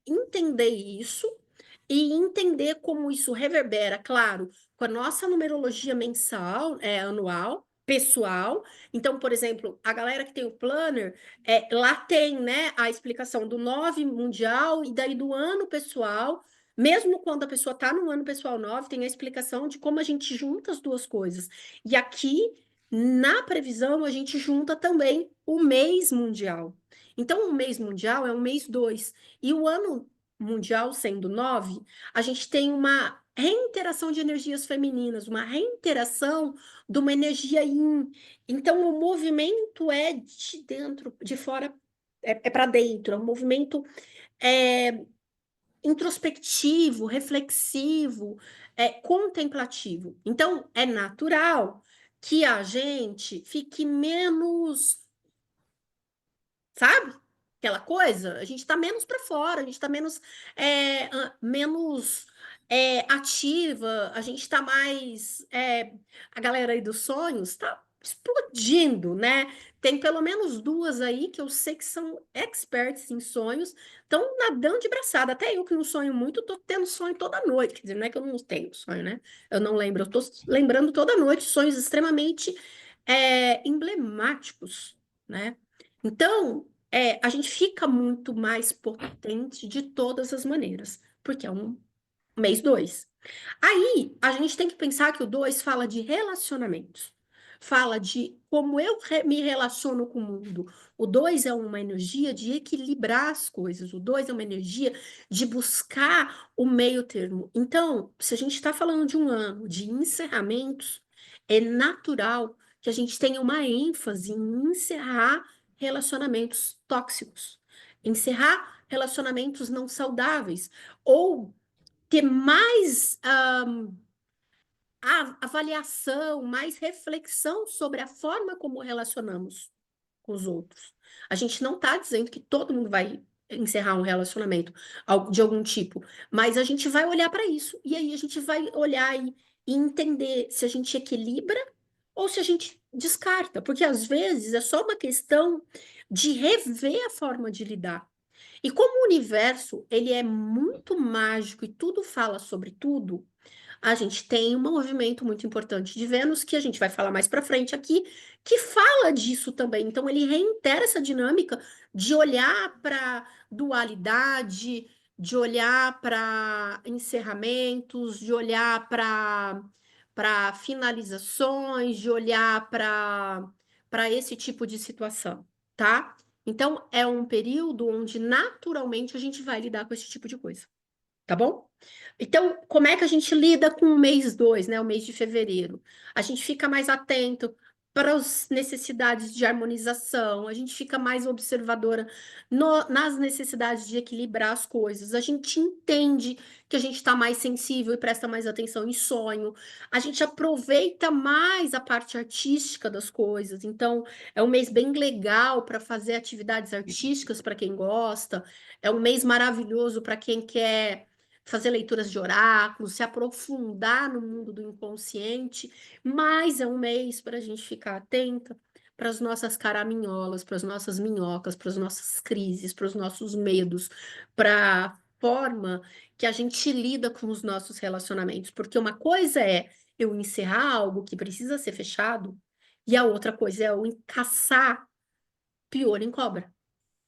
entender isso e entender como isso reverbera, claro, com a nossa numerologia mensal, anual, pessoal. Então, por exemplo, a galera que tem o planner, lá tem, né, a explicação do 9 mundial e daí do ano pessoal. Mesmo quando a pessoa está no ano pessoal 9, tem a explicação de como a gente junta as duas coisas. E aqui, na previsão, a gente junta também o mês mundial. Então, o mês mundial é o mês 2. E o ano mundial sendo 9, a gente tem uma reinteração de energias femininas, uma reinteração de uma energia yin. Então, o movimento é de dentro, de fora, é para dentro, é um movimento é, introspectivo, reflexivo, contemplativo. Então, é natural que a gente fique menos, sabe? Aquela coisa, a gente está menos para fora, a gente está menos, menos ativa, a gente está mais. A galera aí dos sonhos está explodindo, né? Tem pelo menos duas aí que eu sei que são experts em sonhos, estão nadando de braçada. Até eu que não sonho muito, tô tendo sonho toda noite. Quer dizer, não é que eu não tenho sonho, né? Eu não lembro, eu tô lembrando toda noite sonhos extremamente emblemáticos, né? Então, a gente fica muito mais potente de todas as maneiras, porque é um mês 2. Aí, a gente tem que pensar que o 2 fala de relacionamentos, fala de como eu me relaciono com o mundo. O 2 é uma energia de equilibrar as coisas, o 2 é uma energia de buscar o meio termo. Então, se a gente está falando de um ano de encerramentos, é natural que a gente tenha uma ênfase em encerrar relacionamentos tóxicos, encerrar relacionamentos não saudáveis, ou ter mais avaliação, mais reflexão sobre a forma como relacionamos com os outros. A gente não está dizendo que todo mundo vai encerrar um relacionamento de algum tipo, mas a gente vai olhar para isso e aí a gente vai olhar e entender se a gente equilibra ou se a gente descarta, porque às vezes é só uma questão de rever a forma de lidar. E como o universo, ele é muito mágico e tudo fala sobre tudo, a gente tem um movimento muito importante de Vênus, que a gente vai falar mais para frente aqui, que fala disso também. Então, ele reitera essa dinâmica de olhar para dualidade, de olhar para encerramentos, de olhar para finalizações, de olhar para esse tipo de situação, tá? Então, é um período onde naturalmente a gente vai lidar com esse tipo de coisa, tá bom? Então, como é que a gente lida com o mês 2, né? O mês de fevereiro? A gente fica mais atento para as necessidades de harmonização, a gente fica mais observadora nas necessidades de equilibrar as coisas, a gente entende que a gente está mais sensível e presta mais atenção em sonho, a gente aproveita mais a parte artística das coisas, então é um mês bem legal para fazer atividades artísticas para quem gosta, é um mês maravilhoso para quem quer fazer leituras de oráculos, se aprofundar no mundo do inconsciente, mas é um mês para a gente ficar atenta para as nossas caraminholas, para as nossas minhocas, para as nossas crises, para os nossos medos, para a forma que a gente lida com os nossos relacionamentos. Porque uma coisa é eu encerrar algo que precisa ser fechado, e a outra coisa é eu encaçar piolho em cobra,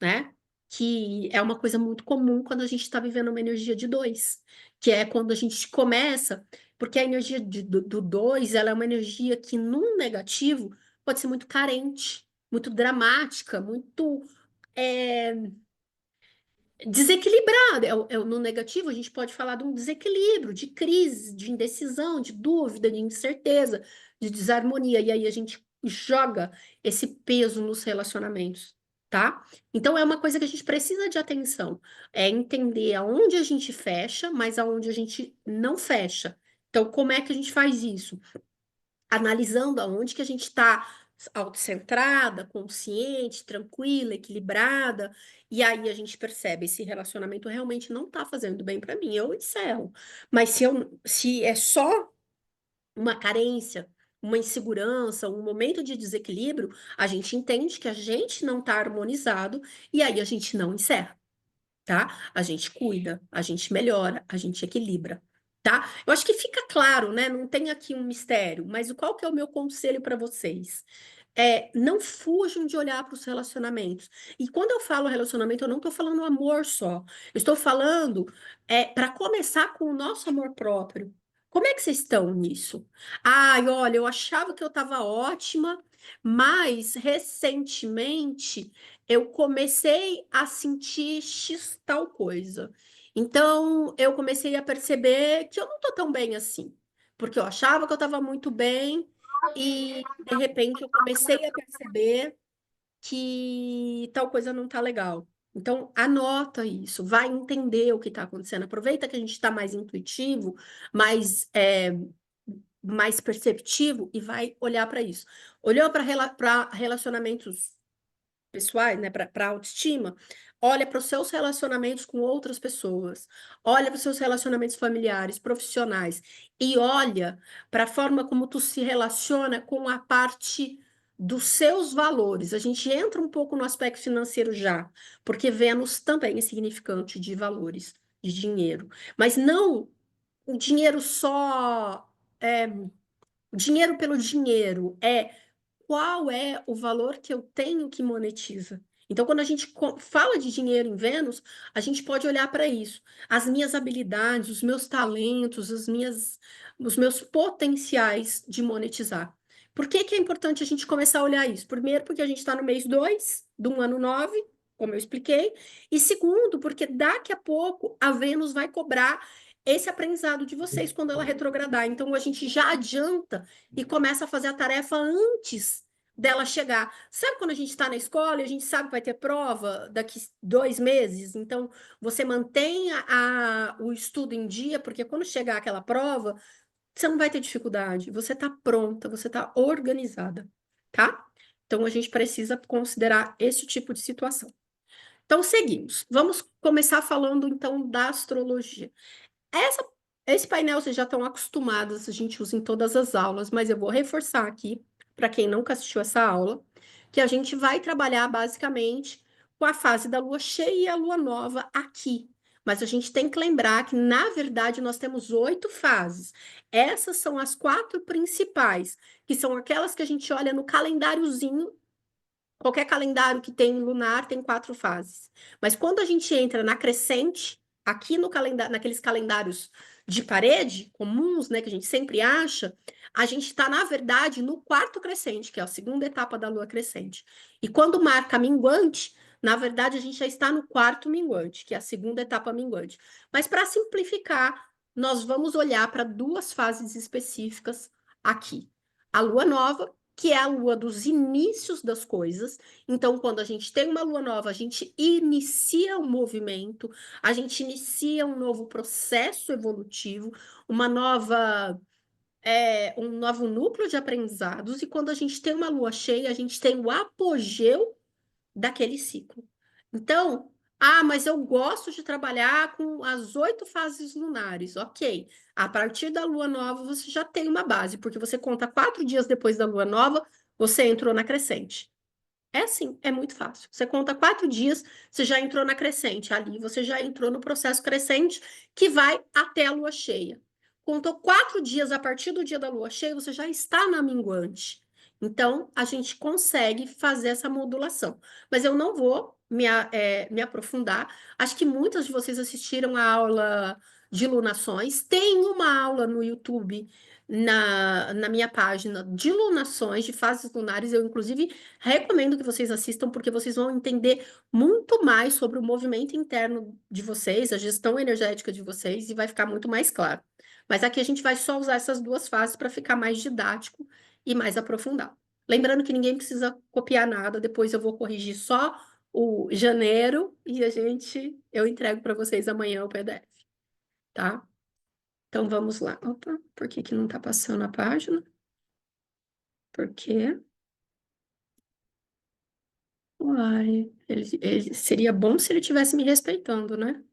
né? Que é uma coisa muito comum quando a gente está vivendo uma energia de 2, que é quando a gente começa, porque a energia do 2, ela é uma energia que, num negativo, pode ser muito carente, muito dramática, muito é, desequilibrada. No negativo, a gente pode falar de um desequilíbrio, de crise, de indecisão, de dúvida, de incerteza, de desarmonia, e aí a gente joga esse peso nos relacionamentos, tá? Então é uma coisa que a gente precisa de atenção, é entender aonde a gente fecha, mas aonde a gente não fecha. Então, como é que a gente faz isso? Analisando aonde que a gente está autocentrada, consciente, tranquila, equilibrada, e aí a gente percebe esse relacionamento realmente não está fazendo bem para mim, eu encerro. Mas se é só uma carência, uma insegurança, um momento de desequilíbrio, a gente entende que a gente não está harmonizado e aí a gente não encerra, tá? A gente cuida, a gente melhora, a gente equilibra, tá? Eu acho que fica claro, né? Não tem aqui um mistério, mas qual que é o meu conselho para vocês? Não fujam de olhar para os relacionamentos. E quando eu falo relacionamento, eu não estou falando amor só. Eu estou falando para começar com o nosso amor próprio. Como é que vocês estão nisso? Ai, olha, eu achava que eu estava ótima, mas recentemente eu comecei a sentir X tal coisa. Então, eu comecei a perceber que eu não estou tão bem assim, porque eu achava que eu estava muito bem e, de repente, eu comecei a perceber que tal coisa não está legal. Então, anota isso, vai entender o que está acontecendo. Aproveita que a gente está mais intuitivo, mais perceptivo e vai olhar para isso. Olhou para relacionamentos pessoais, né, para autoestima, olha para os seus relacionamentos com outras pessoas, olha para os seus relacionamentos familiares, profissionais, e olha para a forma como tu se relaciona com a parte dos seus valores. A gente entra um pouco no aspecto financeiro já, porque Vênus também é significante de valores, de dinheiro, mas não o dinheiro só, o dinheiro pelo dinheiro, qual é o valor que eu tenho que monetiza. Então, quando a gente fala de dinheiro em Vênus, a gente pode olhar para isso. As minhas habilidades, os meus talentos, os meus potenciais de monetizar. Por que que é importante a gente começar a olhar isso? Primeiro, porque a gente está no mês 2 do ano 9, como eu expliquei. E segundo, porque daqui a pouco a Vênus vai cobrar esse aprendizado de vocês quando ela retrogradar. Então, a gente já adianta e começa a fazer a tarefa antes dela chegar. Sabe quando a gente está na escola e a gente sabe que vai ter prova daqui 2 meses? Então, você mantém o estudo em dia, porque quando chegar aquela prova, você não vai ter dificuldade. Você está pronta, você está organizada, tá? Então, a gente precisa considerar esse tipo de situação. Então, seguimos. Vamos começar falando, então, da astrologia. Essa, esse painel vocês já estão acostumados, a gente usa em todas as aulas, mas eu vou reforçar aqui, para quem nunca assistiu essa aula, que a gente vai trabalhar basicamente com a fase da lua cheia e a lua nova aqui. Mas a gente tem que lembrar que, na verdade, nós temos 8 fases. Essas são as 4 principais, que são aquelas que a gente olha no calendáriozinho. Qualquer calendário que tem lunar tem 4 fases. Mas quando a gente entra na crescente, aqui no calendário, naqueles calendários de parede comuns, né, que a gente sempre acha, a gente está, na verdade, no quarto crescente, que é a segunda etapa da lua crescente. E quando marca minguante, na verdade, a gente já está no quarto minguante, que é a segunda etapa minguante. Mas para simplificar, nós vamos olhar para 2 fases específicas aqui. A lua nova, que é a lua dos inícios das coisas. Então, quando a gente tem uma lua nova, a gente inicia um movimento, a gente inicia um novo processo evolutivo, um novo núcleo de aprendizados. E quando a gente tem uma lua cheia, a gente tem o apogeu daquele ciclo. Então, mas eu gosto de trabalhar com as 8 fases lunares. Ok. A partir da lua nova, você já tem uma base, porque você conta 4 dias depois da lua nova, você entrou na crescente. É assim, é muito fácil. Você conta 4 dias, você já entrou na crescente. Ali você já entrou no processo crescente que vai até a lua cheia. Contou 4 dias a partir do dia da lua cheia, você já está na minguante. Então, a gente consegue fazer essa modulação. Mas eu não vou me aprofundar. Acho que muitas de vocês assistiram a aula de lunações. Tem uma aula no YouTube, na minha página, de lunações, de fases lunares. Eu, inclusive, recomendo que vocês assistam, porque vocês vão entender muito mais sobre o movimento interno de vocês, a gestão energética de vocês, e vai ficar muito mais claro. Mas aqui a gente vai só usar essas 2 fases para ficar mais didático e mais aprofundado. Lembrando que ninguém precisa copiar nada, depois eu vou corrigir só o janeiro e eu entrego para vocês amanhã o PDF, tá? Então vamos lá. Opa, por que que não está passando a página? Por quê? Uai, seria bom se ele estivesse me respeitando, né?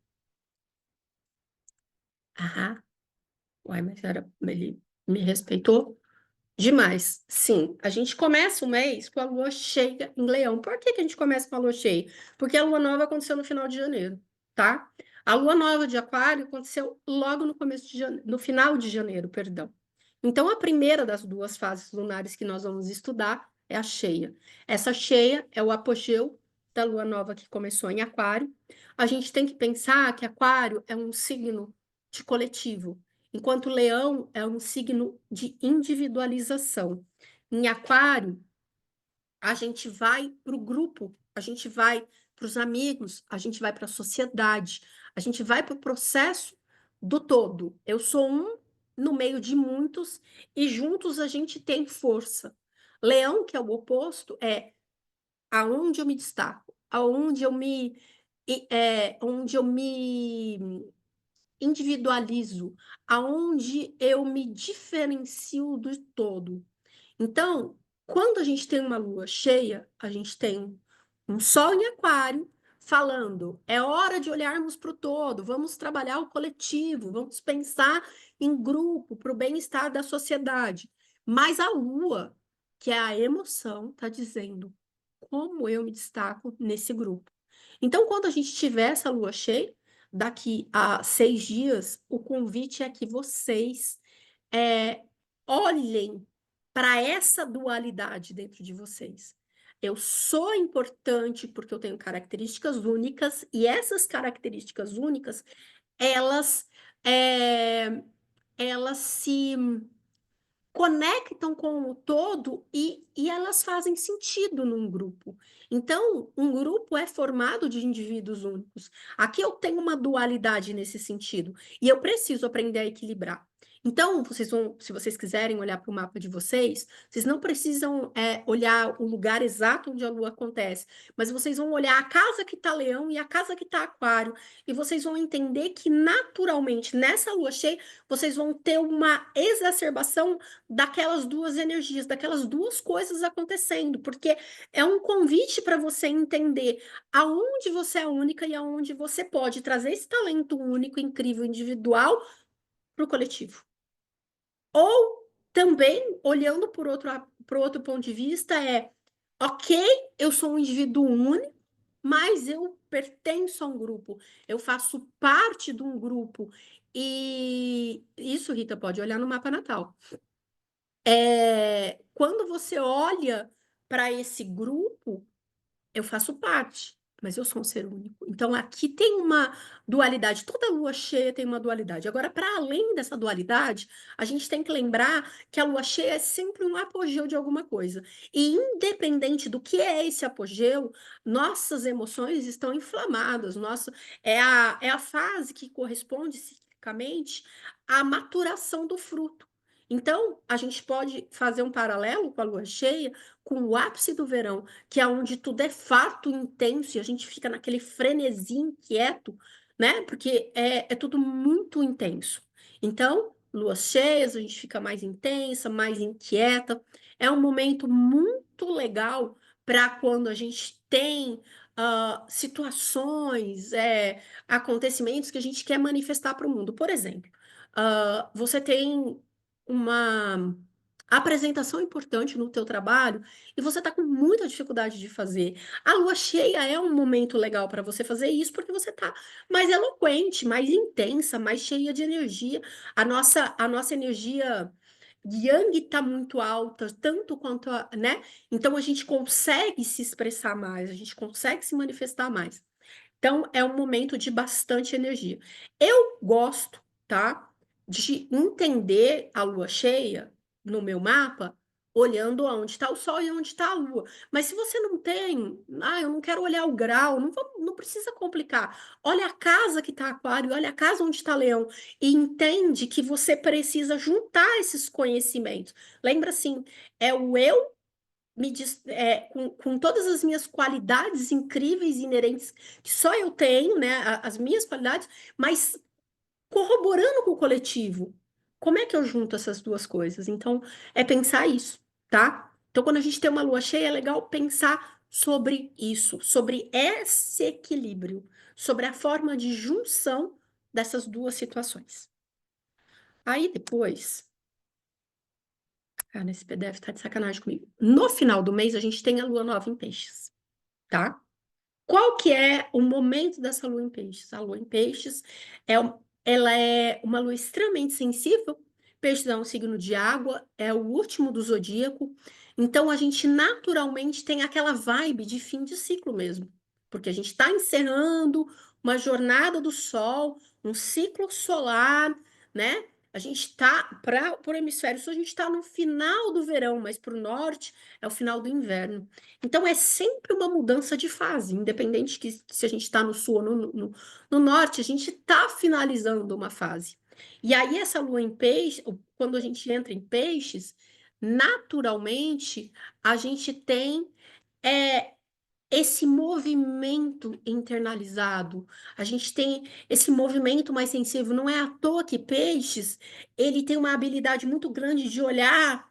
Ah, uai, mas ele me respeitou demais. Sim, a gente começa o mês com a lua cheia em Leão. Por que que a gente começa com a lua cheia? Porque a lua nova aconteceu no final de janeiro, tá? A lua nova de Aquário aconteceu logo no começo de no final de janeiro, perdão. Então, a primeira das duas fases lunares que nós vamos estudar é a cheia. Essa cheia é o apogeu da lua nova que começou em Aquário. A gente tem que pensar que Aquário é um signo de coletivo, enquanto Leão é um signo de individualização. Em Aquário, a gente vai para o grupo, a gente vai para os amigos, a gente vai para a sociedade, a gente vai para o processo do todo. Eu sou um no meio de muitos e juntos a gente tem força. Leão, que é o oposto, é aonde eu me destaco, onde eu me individualizo, aonde eu me diferencio do todo. Então, quando a gente tem uma lua cheia, a gente tem um sol em aquário falando, é hora de olharmos para o todo, vamos trabalhar o coletivo, vamos pensar em grupo para o bem-estar da sociedade. Mas a lua, que é a emoção, está dizendo como eu me destaco nesse grupo. Então, quando a gente tiver essa lua cheia, daqui a 6 dias, o convite é que vocês é, olhem para essa dualidade dentro de vocês. Eu sou importante porque eu tenho características únicas, e essas características únicas, elas, é, elas se conectam com o todo e elas fazem sentido num grupo. Então, um grupo é formado de indivíduos únicos. Aqui eu tenho uma dualidade nesse sentido, e eu preciso aprender a equilibrar. Então, se vocês quiserem olhar para o mapa de vocês, vocês não precisam olhar o lugar exato onde a lua acontece, mas vocês vão olhar a casa que está leão e a casa que está aquário, e vocês vão entender que naturalmente nessa lua cheia vocês vão ter uma exacerbação daquelas duas energias, daquelas duas coisas acontecendo, porque é um convite para você entender aonde você é única e aonde você pode trazer esse talento único, incrível, individual para o coletivo. Ou também, olhando por outro ponto de vista, ok, eu sou um indivíduo único, mas eu pertenço a um grupo, eu faço parte de um grupo. E isso, Rita, pode olhar no mapa natal. Quando você olha para esse grupo, eu faço parte, mas eu sou um ser único. Então, aqui tem uma dualidade. Toda lua cheia tem uma dualidade. Agora, para além dessa dualidade, a gente tem que lembrar que a lua cheia é sempre um apogeu de alguma coisa. E, independente do que é esse apogeu, nossas emoções estão inflamadas. É a fase que corresponde ciclicamente à maturação do fruto. Então, a gente pode fazer um paralelo com a lua cheia, com o ápice do verão, que é onde tudo é fato intenso e a gente fica naquele frenesi inquieto, né? Porque é tudo muito intenso. Então, luas cheias, a gente fica mais intensa, mais inquieta. É um momento muito legal para quando a gente tem situações, acontecimentos que a gente quer manifestar para o mundo. Por exemplo, você tem uma apresentação importante no teu trabalho e você está com muita dificuldade de fazer. A lua cheia é um momento legal para você fazer isso porque você está mais eloquente, mais intensa, mais cheia de energia. A nossa energia Yang está muito alta, tanto quanto né? Então a gente consegue se expressar mais, a gente consegue se manifestar mais. Então, é um momento de bastante energia. Eu gosto, tá, de entender a lua cheia no meu mapa, olhando onde está o sol e onde está a lua. Mas se você não tem, eu não quero olhar o grau, não precisa complicar. Olha a casa que está aquário, olha a casa onde está leão, e entende que você precisa juntar esses conhecimentos. Lembra assim, é o eu com todas as minhas qualidades incríveis e inerentes, que só eu tenho, né, as minhas qualidades, mas corroborando com o coletivo. Como é que eu junto essas duas coisas? Então, é pensar isso, tá? Então, quando a gente tem uma lua cheia, é legal pensar sobre isso, sobre esse equilíbrio, sobre a forma de junção dessas duas situações. Aí depois, cara, esse PDF tá de sacanagem comigo. No final do mês, a gente tem a lua nova em peixes, tá? Qual que é o momento dessa lua em peixes? A lua em peixes ela é uma lua extremamente sensível. Peixes é um signo de água, é o último do zodíaco. Então a gente naturalmente tem aquela vibe de fim de ciclo mesmo, porque a gente está encerrando uma jornada do Sol, um ciclo solar, né? A gente está, para o hemisfério sul, a gente está no final do verão, mas para o norte é o final do inverno. Então, é sempre uma mudança de fase, independente que se a gente está no sul ou no norte, a gente está finalizando uma fase. E aí, essa lua em peixe, quando a gente entra em peixes, naturalmente, a gente tem é, esse movimento internalizado, a gente tem esse movimento mais sensível. Não é à toa que peixes, ele tem uma habilidade muito grande de olhar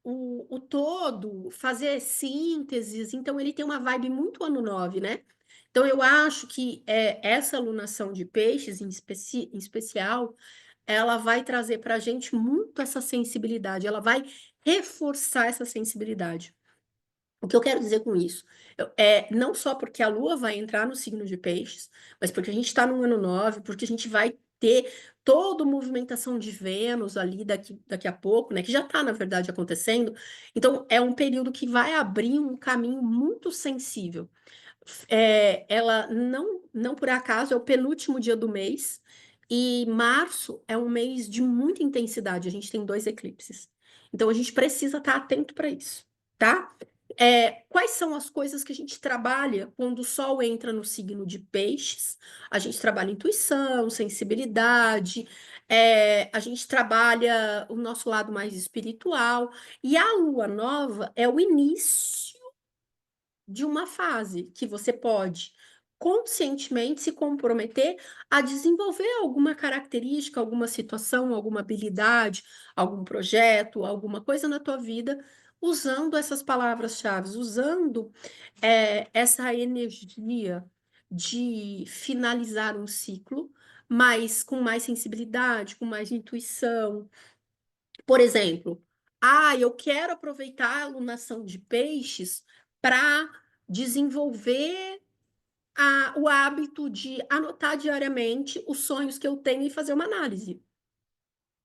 o todo, fazer sínteses, então ele tem uma vibe muito ano 9, né? Então eu acho que essa alunação de peixes, em especial, ela vai trazer para a gente muito essa sensibilidade, ela vai reforçar essa sensibilidade. O que eu quero dizer com isso? Não só porque a Lua vai entrar no signo de Peixes, mas porque a gente está no ano 9, porque a gente vai ter toda a movimentação de Vênus ali daqui a pouco, né? Que já está, na verdade, acontecendo. Então, é um período que vai abrir um caminho muito sensível. Ela não por acaso é o penúltimo dia do mês, e março é um mês de muita intensidade. A gente tem 2 eclipses. Então, a gente precisa estar atento para isso, tá? Quais são as coisas que a gente trabalha quando o Sol entra no signo de Peixes? A gente trabalha intuição, sensibilidade, a gente trabalha o nosso lado mais espiritual, e a Lua Nova é o início de uma fase que você pode conscientemente se comprometer a desenvolver alguma característica, alguma situação, alguma habilidade, algum projeto, alguma coisa na tua vida, usando essas palavras-chave, usando essa energia de finalizar um ciclo, mas com mais sensibilidade, com mais intuição. Por exemplo, eu quero aproveitar a alunação de peixes para desenvolver o hábito de anotar diariamente os sonhos que eu tenho e fazer uma análise.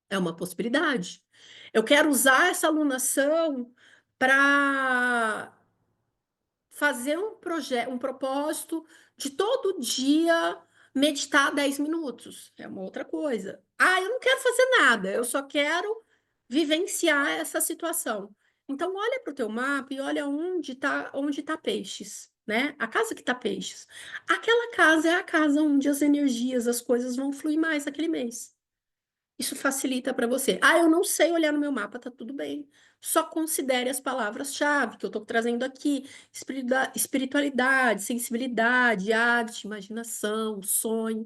É uma possibilidade. Eu quero usar essa alunação para fazer um projeto, um propósito de todo dia meditar 10 minutos. É uma outra coisa. Eu não quero fazer nada, eu só quero vivenciar essa situação. Então, olha para o teu mapa e olha onde tá Peixes, né? A casa que tá Peixes. Aquela casa é a casa onde as energias, as coisas vão fluir mais naquele mês. Isso facilita para você. Eu não sei olhar no meu mapa, tá tudo bem. Só considere as palavras-chave que eu estou trazendo aqui: espiritualidade, sensibilidade, arte, imaginação, sonho.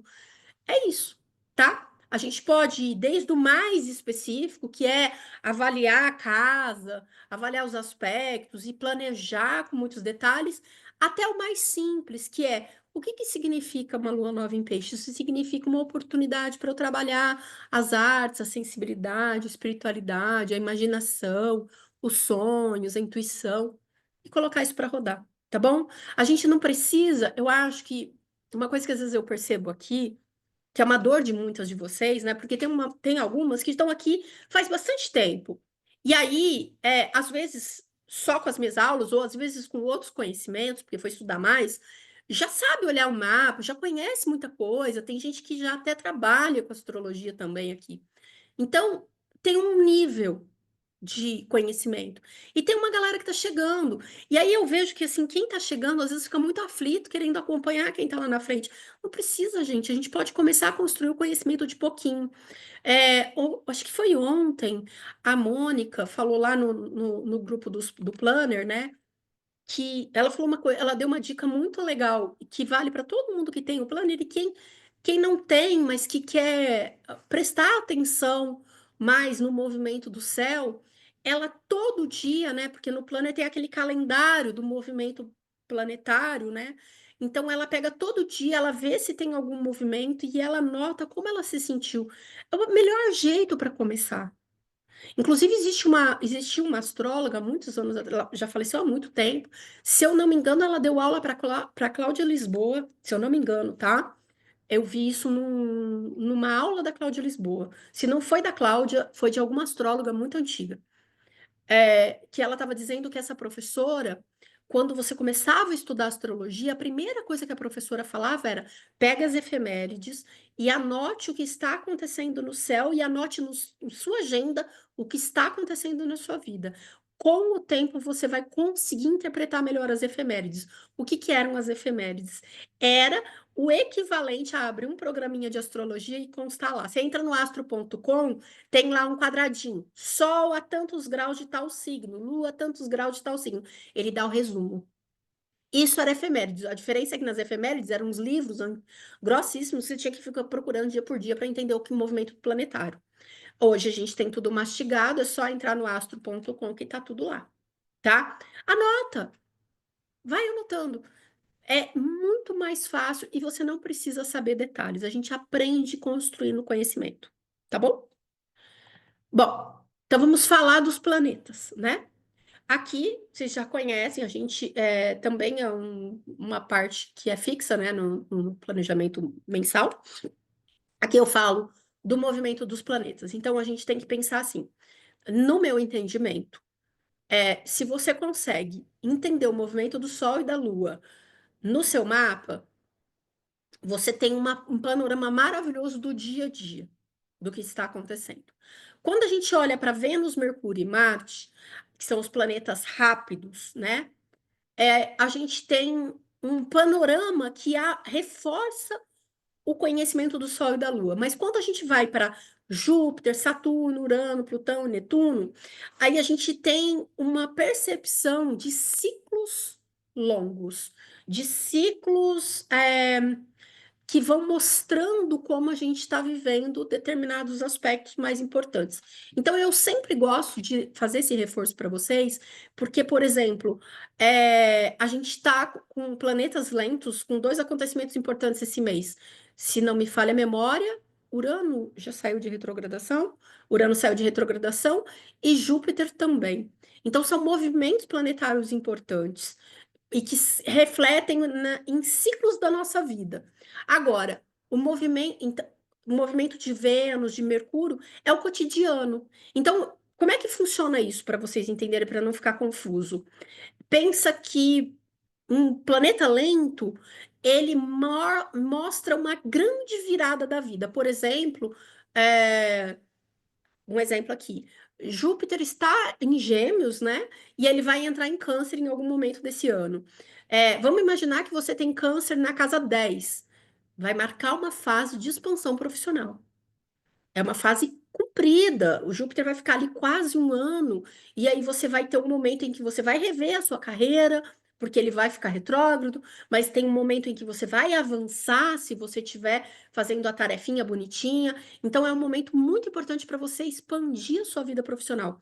É isso, tá? A gente pode ir desde o mais específico, que é avaliar a casa, avaliar os aspectos e planejar com muitos detalhes, até o mais simples, que é o que significa uma lua nova em peixes? Isso significa uma oportunidade para eu trabalhar as artes, a sensibilidade, a espiritualidade, a imaginação, os sonhos, a intuição, e colocar isso para rodar, tá bom? A gente não precisa, eu acho que uma coisa que às vezes eu percebo aqui, que é uma dor de muitas de vocês, né? Porque tem algumas que estão aqui faz bastante tempo. E aí, às vezes, só com as minhas aulas, ou às vezes com outros conhecimentos, porque foi estudar mais, já sabe olhar o mapa, já conhece muita coisa. Tem gente que já até trabalha com astrologia também aqui. Então, tem um nível de conhecimento. E tem uma galera que está chegando. E aí eu vejo que assim, quem está chegando às vezes fica muito aflito, querendo acompanhar quem está lá na frente. Não precisa, gente. A gente pode começar a construir o conhecimento de pouquinho. Acho que foi ontem, a Mônica falou lá no grupo do Planner, né? Que ela falou uma coisa, ela deu uma dica muito legal, que vale para todo mundo que tem o planner e quem não tem, mas que quer prestar atenção mais no movimento do céu, ela todo dia, né? Porque no planner tem aquele calendário do movimento planetário, né? Então ela pega todo dia, ela vê se tem algum movimento e ela nota como ela se sentiu. É o melhor jeito para começar. Inclusive, existia uma astróloga há muitos anos, ela já faleceu há muito tempo. Se eu não me engano, ela deu aula para Cláudia Lisboa, se eu não me engano, tá? Eu vi isso numa aula da Cláudia Lisboa. Se não foi da Cláudia, foi de alguma astróloga muito antiga. Que ela estava dizendo que essa professora, quando você começava a estudar astrologia, a primeira coisa que a professora falava era: pega as efemérides e anote o que está acontecendo no céu e anote em sua agenda o que está acontecendo na sua vida. Com o tempo, você vai conseguir interpretar melhor as efemérides. O que eram as efemérides? Era o equivalente a abrir um programinha de astrologia e constar lá. Você entra no astro.com, tem lá um quadradinho. Sol a tantos graus de tal signo, Lua a tantos graus de tal signo. Ele dá o resumo. Isso era efemérides. A diferença é que nas efemérides eram uns livros grossíssimos, você tinha que ficar procurando dia por dia para entender o que o movimento planetário. Hoje a gente tem tudo mastigado, é só entrar no astro.com que tá tudo lá, tá? Anota, vai anotando. É muito mais fácil e você não precisa saber detalhes. A gente aprende construindo conhecimento, tá bom? Bom, então vamos falar dos planetas, né? Aqui, vocês já conhecem, a gente também é uma parte que é fixa, né, no planejamento mensal. Aqui eu falo do movimento dos planetas. Então, a gente tem que pensar assim, no meu entendimento, se você consegue entender o movimento do Sol e da Lua no seu mapa, você tem um panorama maravilhoso do dia a dia, do que está acontecendo. Quando a gente olha para Vênus, Mercúrio e Marte, que são os planetas rápidos, né? A gente tem um panorama que reforça o conhecimento do Sol e da Lua. Mas quando a gente vai para Júpiter, Saturno, Urano, Plutão, Netuno, aí a gente tem uma percepção de ciclos longos, de ciclos que vão mostrando como a gente está vivendo determinados aspectos mais importantes. Então, eu sempre gosto de fazer esse reforço para vocês, porque, por exemplo, a gente está com planetas lentos, com dois acontecimentos importantes esse mês. Se não me falha a memória, Urano já saiu de retrogradação, Urano saiu de retrogradação e Júpiter também. Então, são movimentos planetários importantes e que refletem em ciclos da nossa vida. Agora, o movimento de Vênus, de Mercúrio, é o cotidiano. Então, como é que funciona isso para vocês entenderem, para não ficar confuso? Pensa que um planeta lento, ele mostra uma grande virada da vida. Por exemplo, um exemplo aqui. Júpiter está em Gêmeos, né? E ele vai entrar em Câncer em algum momento desse ano. Vamos imaginar que você tem Câncer na casa 10. Vai marcar uma fase de expansão profissional. É uma fase comprida. O Júpiter vai ficar ali quase um ano, e aí você vai ter um momento em que você vai rever a sua carreira, porque ele vai ficar retrógrado, mas tem um momento em que você vai avançar se você estiver fazendo a tarefinha bonitinha. Então, é um momento muito importante para você expandir a sua vida profissional.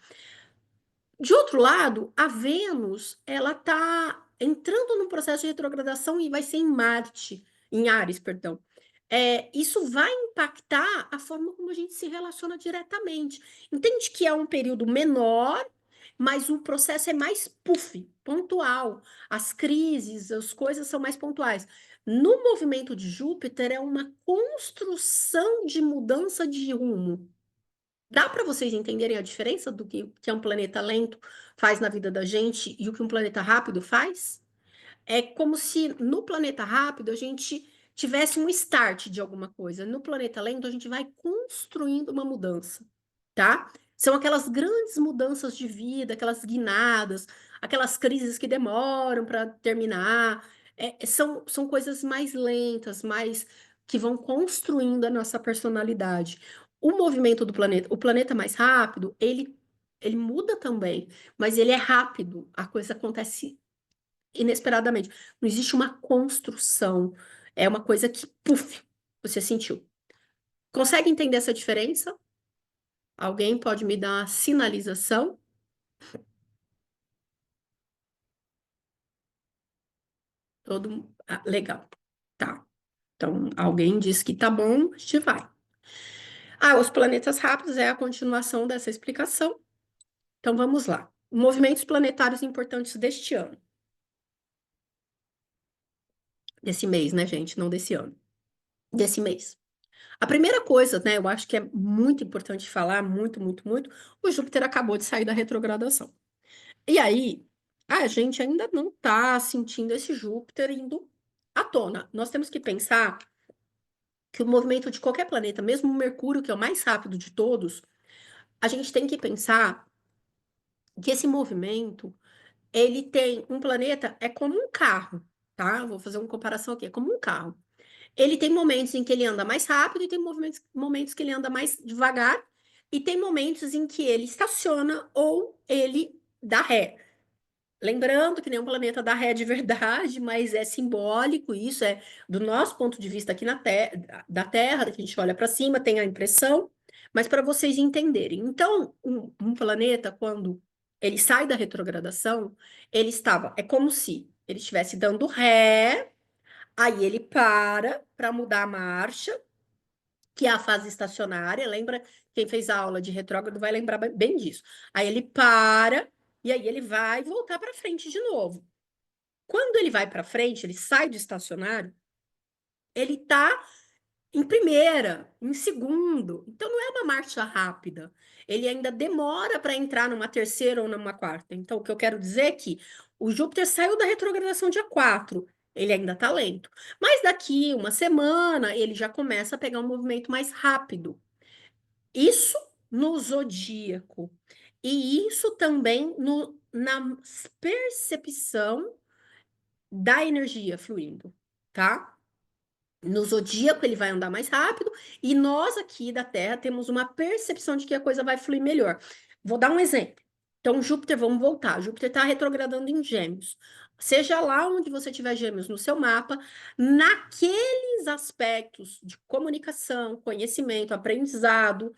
De outro lado, a Vênus, ela está entrando num processo de retrogradação e vai ser em Marte, em Áries, perdão. Isso vai impactar a forma como a gente se relaciona diretamente. Entende que é um período menor, mas o processo é mais pontual. As crises, as coisas são mais pontuais. No movimento de Júpiter, é uma construção de mudança de rumo. Dá para vocês entenderem a diferença do que é um planeta lento faz na vida da gente e o que um planeta rápido faz? É como se no planeta rápido a gente tivesse um start de alguma coisa. No planeta lento a gente vai construindo uma mudança, tá? São aquelas grandes mudanças de vida, aquelas guinadas, aquelas crises que demoram para terminar. São coisas mais lentas, mais que vão construindo a nossa personalidade. O movimento do planeta, o planeta mais rápido, ele muda também, mas ele é rápido. A coisa acontece inesperadamente. Não existe uma construção. É uma coisa que, puf, você sentiu. Consegue entender essa diferença? Alguém pode me dar uma sinalização? Legal. Tá. Então, alguém diz que tá bom, a gente vai. Ah, os planetas rápidos é a continuação dessa explicação. Então vamos lá. Movimentos planetários importantes deste ano. Desse mês, né, gente? Não desse ano. Desse mês. A primeira coisa, né, eu acho que é muito importante falar, muito, o Júpiter acabou de sair da retrogradação. E aí, a gente ainda não está sentindo esse Júpiter indo à tona. Nós temos que pensar que o movimento de qualquer planeta, mesmo o Mercúrio, que é o mais rápido de todos, a gente tem que pensar que esse movimento, ele tem um planeta, é como um carro, tá? Vou fazer uma comparação aqui, é como um carro. Ele tem momentos em que ele anda mais rápido e tem momentos que ele anda mais devagar, e tem momentos em que ele estaciona ou ele dá ré. Lembrando que nenhum planeta dá ré de verdade, mas é simbólico, isso é do nosso ponto de vista aqui na Terra, da Terra, que a gente olha para cima, tem a impressão, mas para vocês entenderem. Então, um planeta, quando ele sai da retrogradação, ele estava, é como se ele estivesse dando ré, aí ele para mudar a marcha, que é a fase estacionária, lembra? Quem fez a aula de retrógrado vai lembrar bem disso. Aí ele para, e aí ele vai voltar para frente de novo. Quando ele vai para frente, ele sai do estacionário, ele está em primeira, em segundo. Então não é uma marcha rápida. Ele ainda demora para entrar numa terceira ou numa quarta. Então o que eu quero dizer é que o Júpiter saiu da retrogradação dia 4. Ele ainda está lento. Mas daqui uma semana ele já começa a pegar um movimento mais rápido. Isso no zodíaco. E isso também na percepção da energia fluindo, tá? No zodíaco ele vai andar mais rápido e nós aqui da Terra temos uma percepção de que a coisa vai fluir melhor. Vou dar um exemplo. Então, Júpiter, vamos voltar. Júpiter está retrogradando em Gêmeos. Seja lá onde você tiver Gêmeos no seu mapa, naqueles aspectos de comunicação, conhecimento, aprendizado,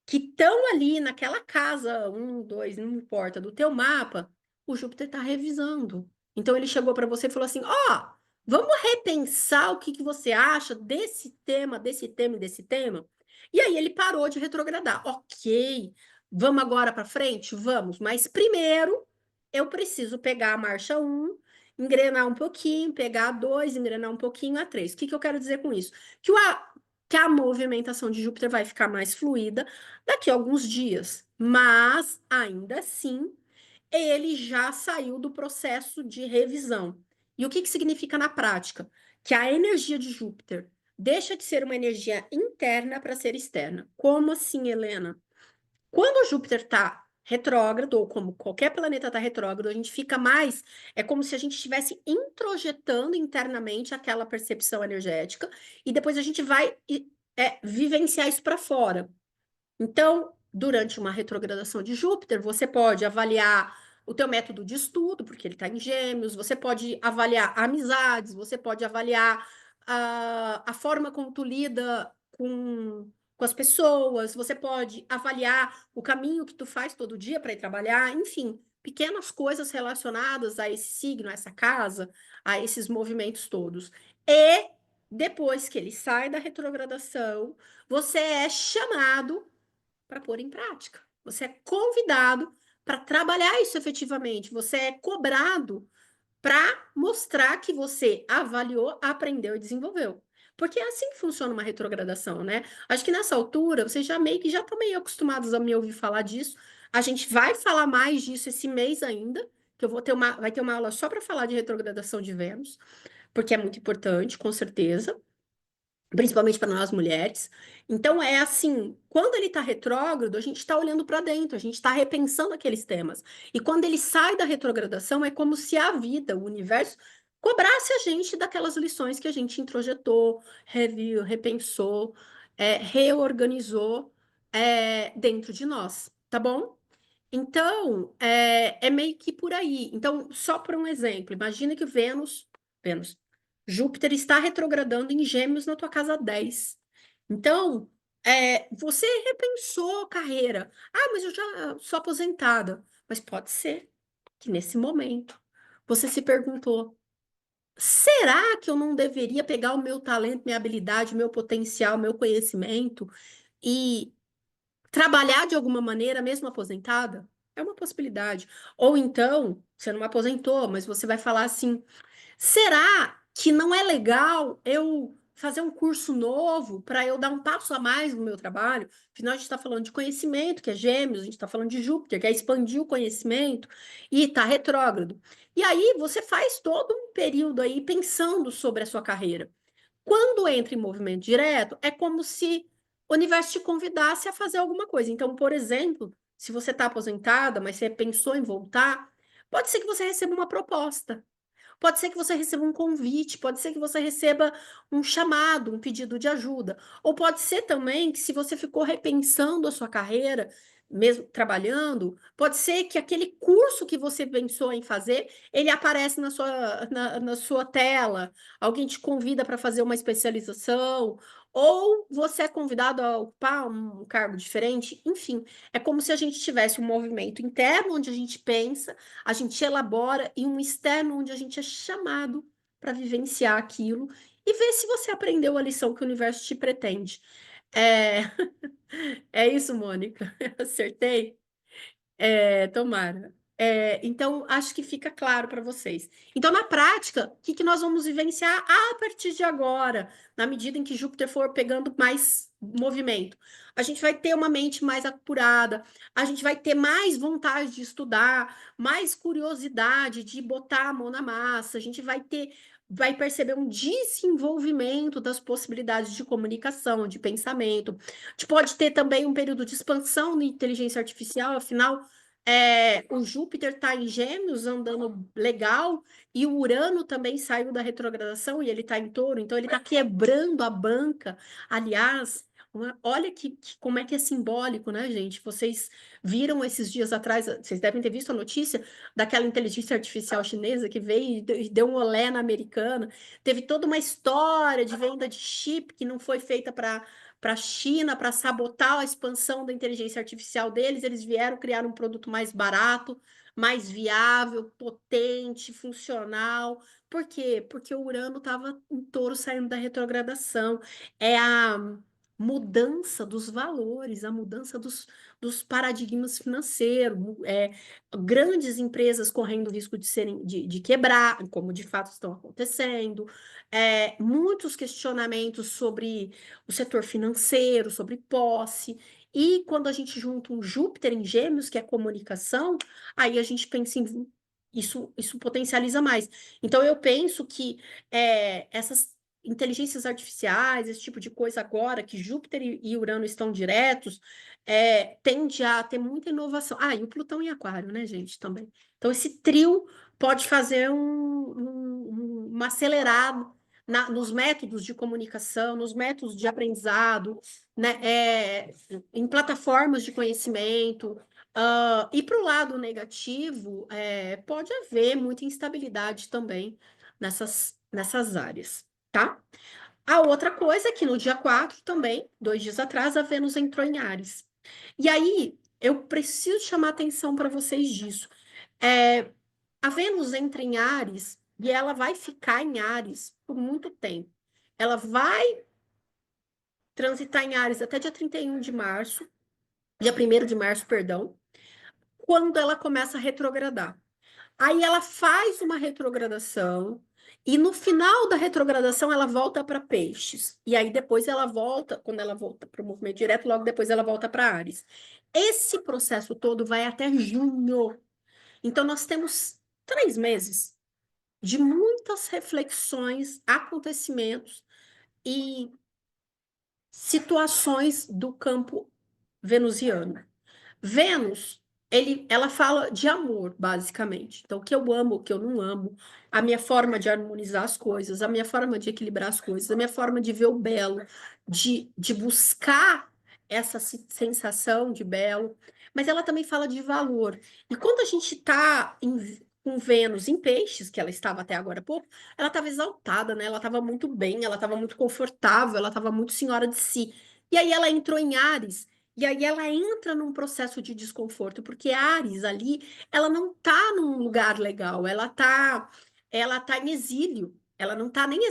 que estão ali naquela casa, um, dois, não importa, do teu mapa, o Júpiter está revisando. Então ele chegou para você e falou assim: ó, vamos repensar o que que você acha desse tema, desse tema e desse tema. E aí ele parou de retrogradar. Ok, vamos agora para frente? Vamos, mas primeiro eu preciso pegar a marcha um, engrenar um pouquinho, pegar a 2, engrenar um pouquinho a 3. O que que eu quero dizer com isso? Que a movimentação de Júpiter vai ficar mais fluida daqui a alguns dias, mas ainda assim ele já saiu do processo de revisão. E o que que significa na prática? Que a energia de Júpiter deixa de ser uma energia interna para ser externa. Como assim, Helena? Quando o Júpiter está retrógrado, ou como qualquer planeta está retrógrado, a gente fica mais. É como se a gente estivesse introjetando internamente aquela percepção energética, e depois a gente vai vivenciar isso para fora. Então, durante uma retrogradação de Júpiter, você pode avaliar o teu método de estudo, porque ele está em Gêmeos, você pode avaliar amizades, você pode avaliar a forma como tu lida com as pessoas, você pode avaliar o caminho que tu faz todo dia para ir trabalhar, enfim, pequenas coisas relacionadas a esse signo, a essa casa, a esses movimentos todos. E depois que ele sai da retrogradação, você é chamado para pôr em prática. Você é convidado para trabalhar isso efetivamente. Você é cobrado para mostrar que você avaliou, aprendeu e desenvolveu. Porque é assim que funciona uma retrogradação, né? Acho que nessa altura vocês já meio que já estão meio acostumados a me ouvir falar disso. A gente vai falar mais disso esse mês ainda, que eu vou ter vai ter uma aula só para falar de retrogradação de Vênus, porque é muito importante, com certeza, principalmente para nós mulheres. Então, é assim, quando ele está retrógrado, a gente está olhando para dentro, a gente está repensando aqueles temas. E quando ele sai da retrogradação, é como se a vida, o universo, cobrasse a gente daquelas lições que a gente introjetou, reviu, repensou, reorganizou dentro de nós, tá bom? Então, é meio que por aí. Então, só por um exemplo, imagina que Vênus, Júpiter está retrogradando em Gêmeos na tua casa 10. Então, você repensou carreira. Ah, mas eu já sou aposentada. Mas pode ser que nesse momento você se perguntou: será que eu não deveria pegar o meu talento, minha habilidade, meu potencial, meu conhecimento e trabalhar de alguma maneira, mesmo aposentada, é uma possibilidade. Ou então, você não aposentou, mas você vai falar assim: será que não é legal eu fazer um curso novo para eu dar um passo a mais no meu trabalho? Afinal, a gente está falando de conhecimento, que é Gêmeos, a gente está falando de Júpiter, que é expandir o conhecimento, e está retrógrado. E aí você faz todo um período aí pensando sobre a sua carreira. Quando entra em movimento direto, é como se o universo te convidasse a fazer alguma coisa. Então, por exemplo, se você está aposentada, mas você pensou em voltar, pode ser que você receba uma proposta. Pode ser que você receba um convite, pode ser que você receba um chamado, um pedido de ajuda. Ou pode ser também que, se você ficou repensando a sua carreira, mesmo trabalhando, pode ser que aquele curso que você pensou em fazer, ele aparece na sua tela, alguém te convida para fazer uma especialização, ou você é convidado a ocupar um cargo diferente. Enfim, é como se a gente tivesse um movimento interno onde a gente pensa, a gente elabora, e um externo onde a gente é chamado para vivenciar aquilo e ver se você aprendeu a lição que o universo te pretende. É, é isso, Mônica. Eu acertei? É, tomara. É, então, acho que fica claro para vocês. Então, na prática, o que que nós vamos vivenciar a partir de agora, na medida em que Júpiter for pegando mais movimento? A gente vai ter uma mente mais apurada, a gente vai ter mais vontade de estudar, mais curiosidade de botar a mão na massa, a gente vai perceber um desenvolvimento das possibilidades de comunicação, de pensamento. A gente pode ter também um período de expansão na inteligência artificial, afinal. O Júpiter está em Gêmeos, andando legal, e o Urano também saiu da retrogradação e ele está em Touro, então ele está quebrando a banca. Aliás, olha como é que é simbólico, né, gente? Vocês viram esses dias atrás, vocês devem ter visto a notícia daquela inteligência artificial chinesa que veio e deu um olé na americana. Teve toda uma história de venda de chip que não foi feita para a China, para sabotar a expansão da inteligência artificial deles. Eles vieram criar um produto mais barato, mais viável, potente, funcional. Por quê? Porque o Urano estava em Touro, saindo da retrogradação. É a mudança dos valores, a mudança dos paradigmas financeiros, grandes empresas correndo risco de quebrar, como de fato estão acontecendo, muitos questionamentos sobre o setor financeiro, sobre posse. E quando a gente junta um Júpiter em Gêmeos, que é comunicação, aí a gente pensa em isso potencializa mais. Então eu penso que essas inteligências artificiais, esse tipo de coisa agora, que Júpiter e Urano estão diretos, tende a ter muita inovação. Ah, e o Plutão em Aquário, né, gente, também. Então esse trio pode fazer uma acelerada nos métodos de comunicação, nos métodos de aprendizado, né, em plataformas de conhecimento. E para o lado negativo, pode haver muita instabilidade também nessas áreas, tá? A outra coisa é que no dia 4 também, 2 dias atrás, a Vênus entrou em Áries. E aí, eu preciso chamar atenção para vocês disso. A Vênus entra em Áries e ela vai ficar em Áries por muito tempo. Ela vai transitar em Áries até dia 31 de março, dia 1º de março, perdão, quando ela começa a retrogradar. Aí ela faz uma retrogradação e no final da retrogradação ela volta para Peixes. E aí depois ela volta, quando ela volta para o movimento direto, logo depois ela volta para Áries. Esse processo todo vai até junho. Então nós temos 3 meses de muitas reflexões, acontecimentos e situações do campo venusiano. Vênus, ela fala de amor, basicamente. Então, o que eu amo, o que eu não amo, a minha forma de harmonizar as coisas, a minha forma de equilibrar as coisas, a minha forma de ver o belo, de buscar essa sensação de belo. Mas ela também fala de valor. E quando a gente está com Vênus em peixes, que ela estava até agora há pouco, ela estava exaltada, né? Ela estava muito bem, ela estava muito confortável, ela estava muito senhora de si. E aí ela entrou em Áries, e aí ela entra num processo de desconforto, porque Ares ali, ela não tá num lugar legal, ela tá em exílio, ela não tá nem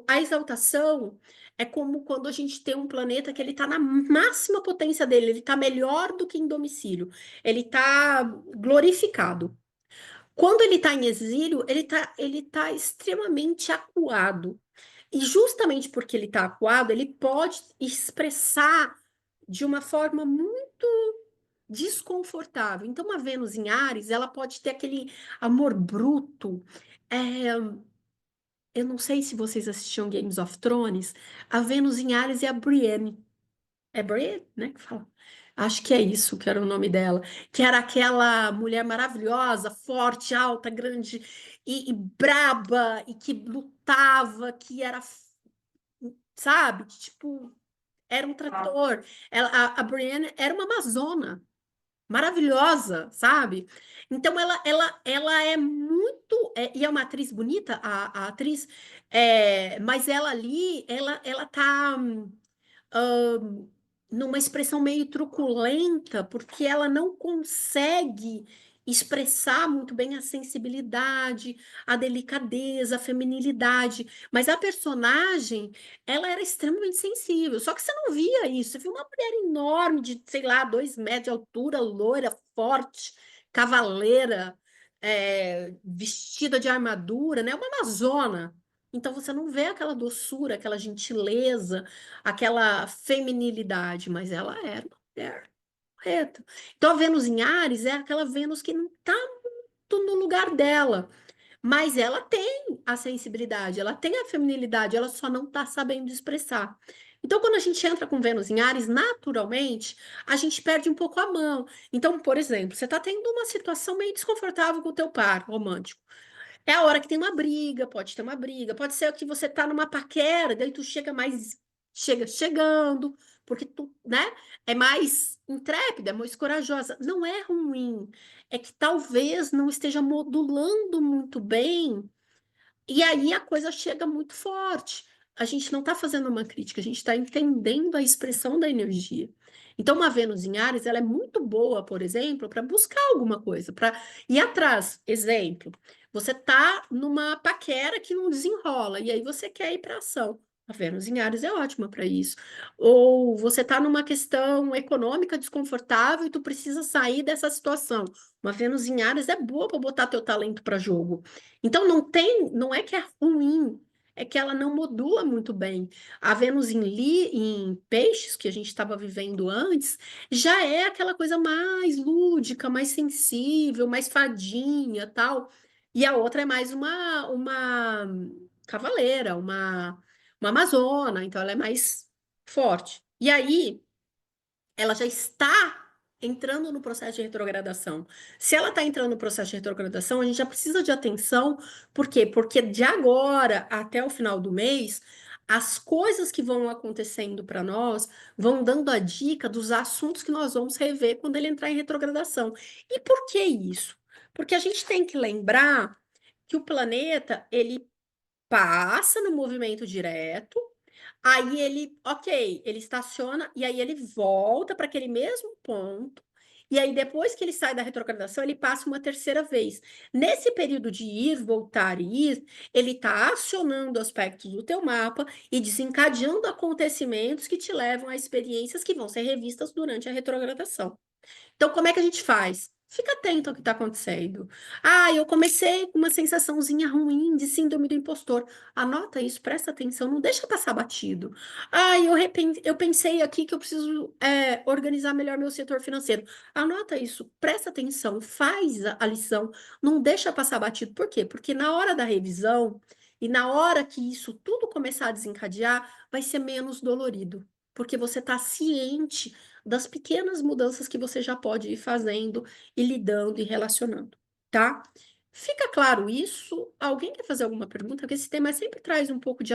a exaltação, é como quando a gente tem um planeta que ele está na máxima potência dele, ele está melhor do que em domicílio, ele está glorificado. Quando ele está em exílio, ele tá extremamente acuado. E justamente porque ele está acuado, ele pode expressar de uma forma muito desconfortável. Então, uma Vênus em Áries, ela pode ter aquele amor bruto. É, eu não sei se vocês assistiam Games of Thrones. A Vênus em Áries é a Brienne. É Brienne, né, que fala? Acho que é isso que era o nome dela. Que era aquela mulher maravilhosa, forte, alta, grande e braba, e que lutava, que era, sabe? Que, tipo, era um trator. A Brienne era uma amazona maravilhosa, sabe? Então ela é muito e é uma atriz bonita, a atriz, mas ela ali, ela tá ahn, numa expressão meio truculenta, porque ela não consegue expressar muito bem a sensibilidade, a delicadeza, a feminilidade. Mas a personagem, ela era extremamente sensível. Só que você não via isso. Você via uma mulher enorme, de, sei lá, 2 metros de altura, loira, forte, cavaleira, vestida de armadura, né? Uma amazona. Então você não vê aquela doçura, aquela gentileza, aquela feminilidade, mas ela era uma mulher correta. Então a Vênus em Áries é aquela Vênus que não está muito no lugar dela, mas ela tem a sensibilidade, ela tem a feminilidade, ela só não está sabendo expressar. Então, quando a gente entra com Vênus em Áries, naturalmente, a gente perde um pouco a mão. Então, por exemplo, você está tendo uma situação meio desconfortável com o teu par romântico. É a hora que tem uma briga, pode ter uma briga, pode ser que você tá numa paquera, daí tu chega mais, chega chegando, porque tu, né, é mais intrépida, é mais corajosa. Não é ruim, é que talvez não esteja modulando muito bem e aí a coisa chega muito forte. A gente não está fazendo uma crítica, a gente está entendendo a expressão da energia. Então, uma Vênus em Áries, ela é muito boa, por exemplo, para buscar alguma coisa, para ir atrás. Exemplo, você está numa paquera que não desenrola, e aí você quer ir para ação. A Vênus em Áries é ótima para isso. Ou você está numa questão econômica desconfortável e tu precisa sair dessa situação. Uma Vênus em Áries é boa para botar teu talento para jogo. Então não é que é ruim, é que ela não modula muito bem. A Vênus em Peixes, que a gente estava vivendo antes, já é aquela coisa mais lúdica, mais sensível, mais fadinha, tal. E a outra é mais uma cavaleira, uma amazona, então ela é mais forte. E aí ela já está entrando no processo de retrogradação. Se ela está entrando no processo de retrogradação, a gente já precisa de atenção. Por quê? Porque de agora até o final do mês, as coisas que vão acontecendo para nós vão dando a dica dos assuntos que nós vamos rever quando ele entrar em retrogradação. E por que isso? Porque a gente tem que lembrar que o planeta, ele passa no movimento direto. Aí ele, ok, ele estaciona e aí ele volta para aquele mesmo ponto. E aí, depois que ele sai da retrogradação, ele passa uma terceira vez. Nesse período de ir, voltar e ir, ele está acionando aspectos do teu mapa e desencadeando acontecimentos que te levam a experiências que vão ser revistas durante a retrogradação. Então, como é que a gente faz? Fica atento ao que está acontecendo. Ah, eu comecei com uma sensaçãozinha ruim de síndrome do impostor. Anota isso, presta atenção, não deixa passar batido. Ah, eu pensei aqui que eu preciso organizar melhor meu setor financeiro. Anota isso, presta atenção, faz a lição, não deixa passar batido. Por quê? Porque na hora da revisão e na hora que isso tudo começar a desencadear, vai ser menos dolorido. Porque você está ciente das pequenas mudanças que você já pode ir fazendo e lidando e relacionando, tá? Fica claro isso? Alguém quer fazer alguma pergunta? Porque esse tema sempre traz um pouco de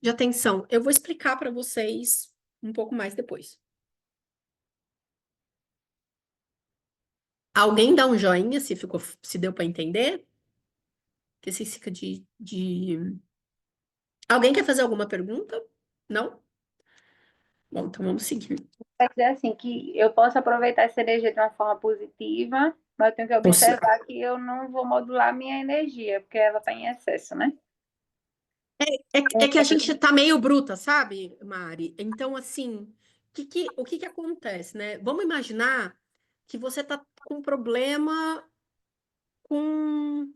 atenção. Eu vou explicar para vocês um pouco mais depois. Alguém dá um joinha se ficou, se deu para entender? Que se fica de... Alguém quer fazer alguma pergunta? Não? Bom, então vamos seguir. Quer dizer assim, que eu posso aproveitar essa energia de uma forma positiva, mas eu tenho que Você, observar que eu não vou modular minha energia, porque ela está em excesso, né? É que a gente tá meio bruta, sabe, Mari? Então, assim, o que que acontece, né? Vamos imaginar que você tá com um problema com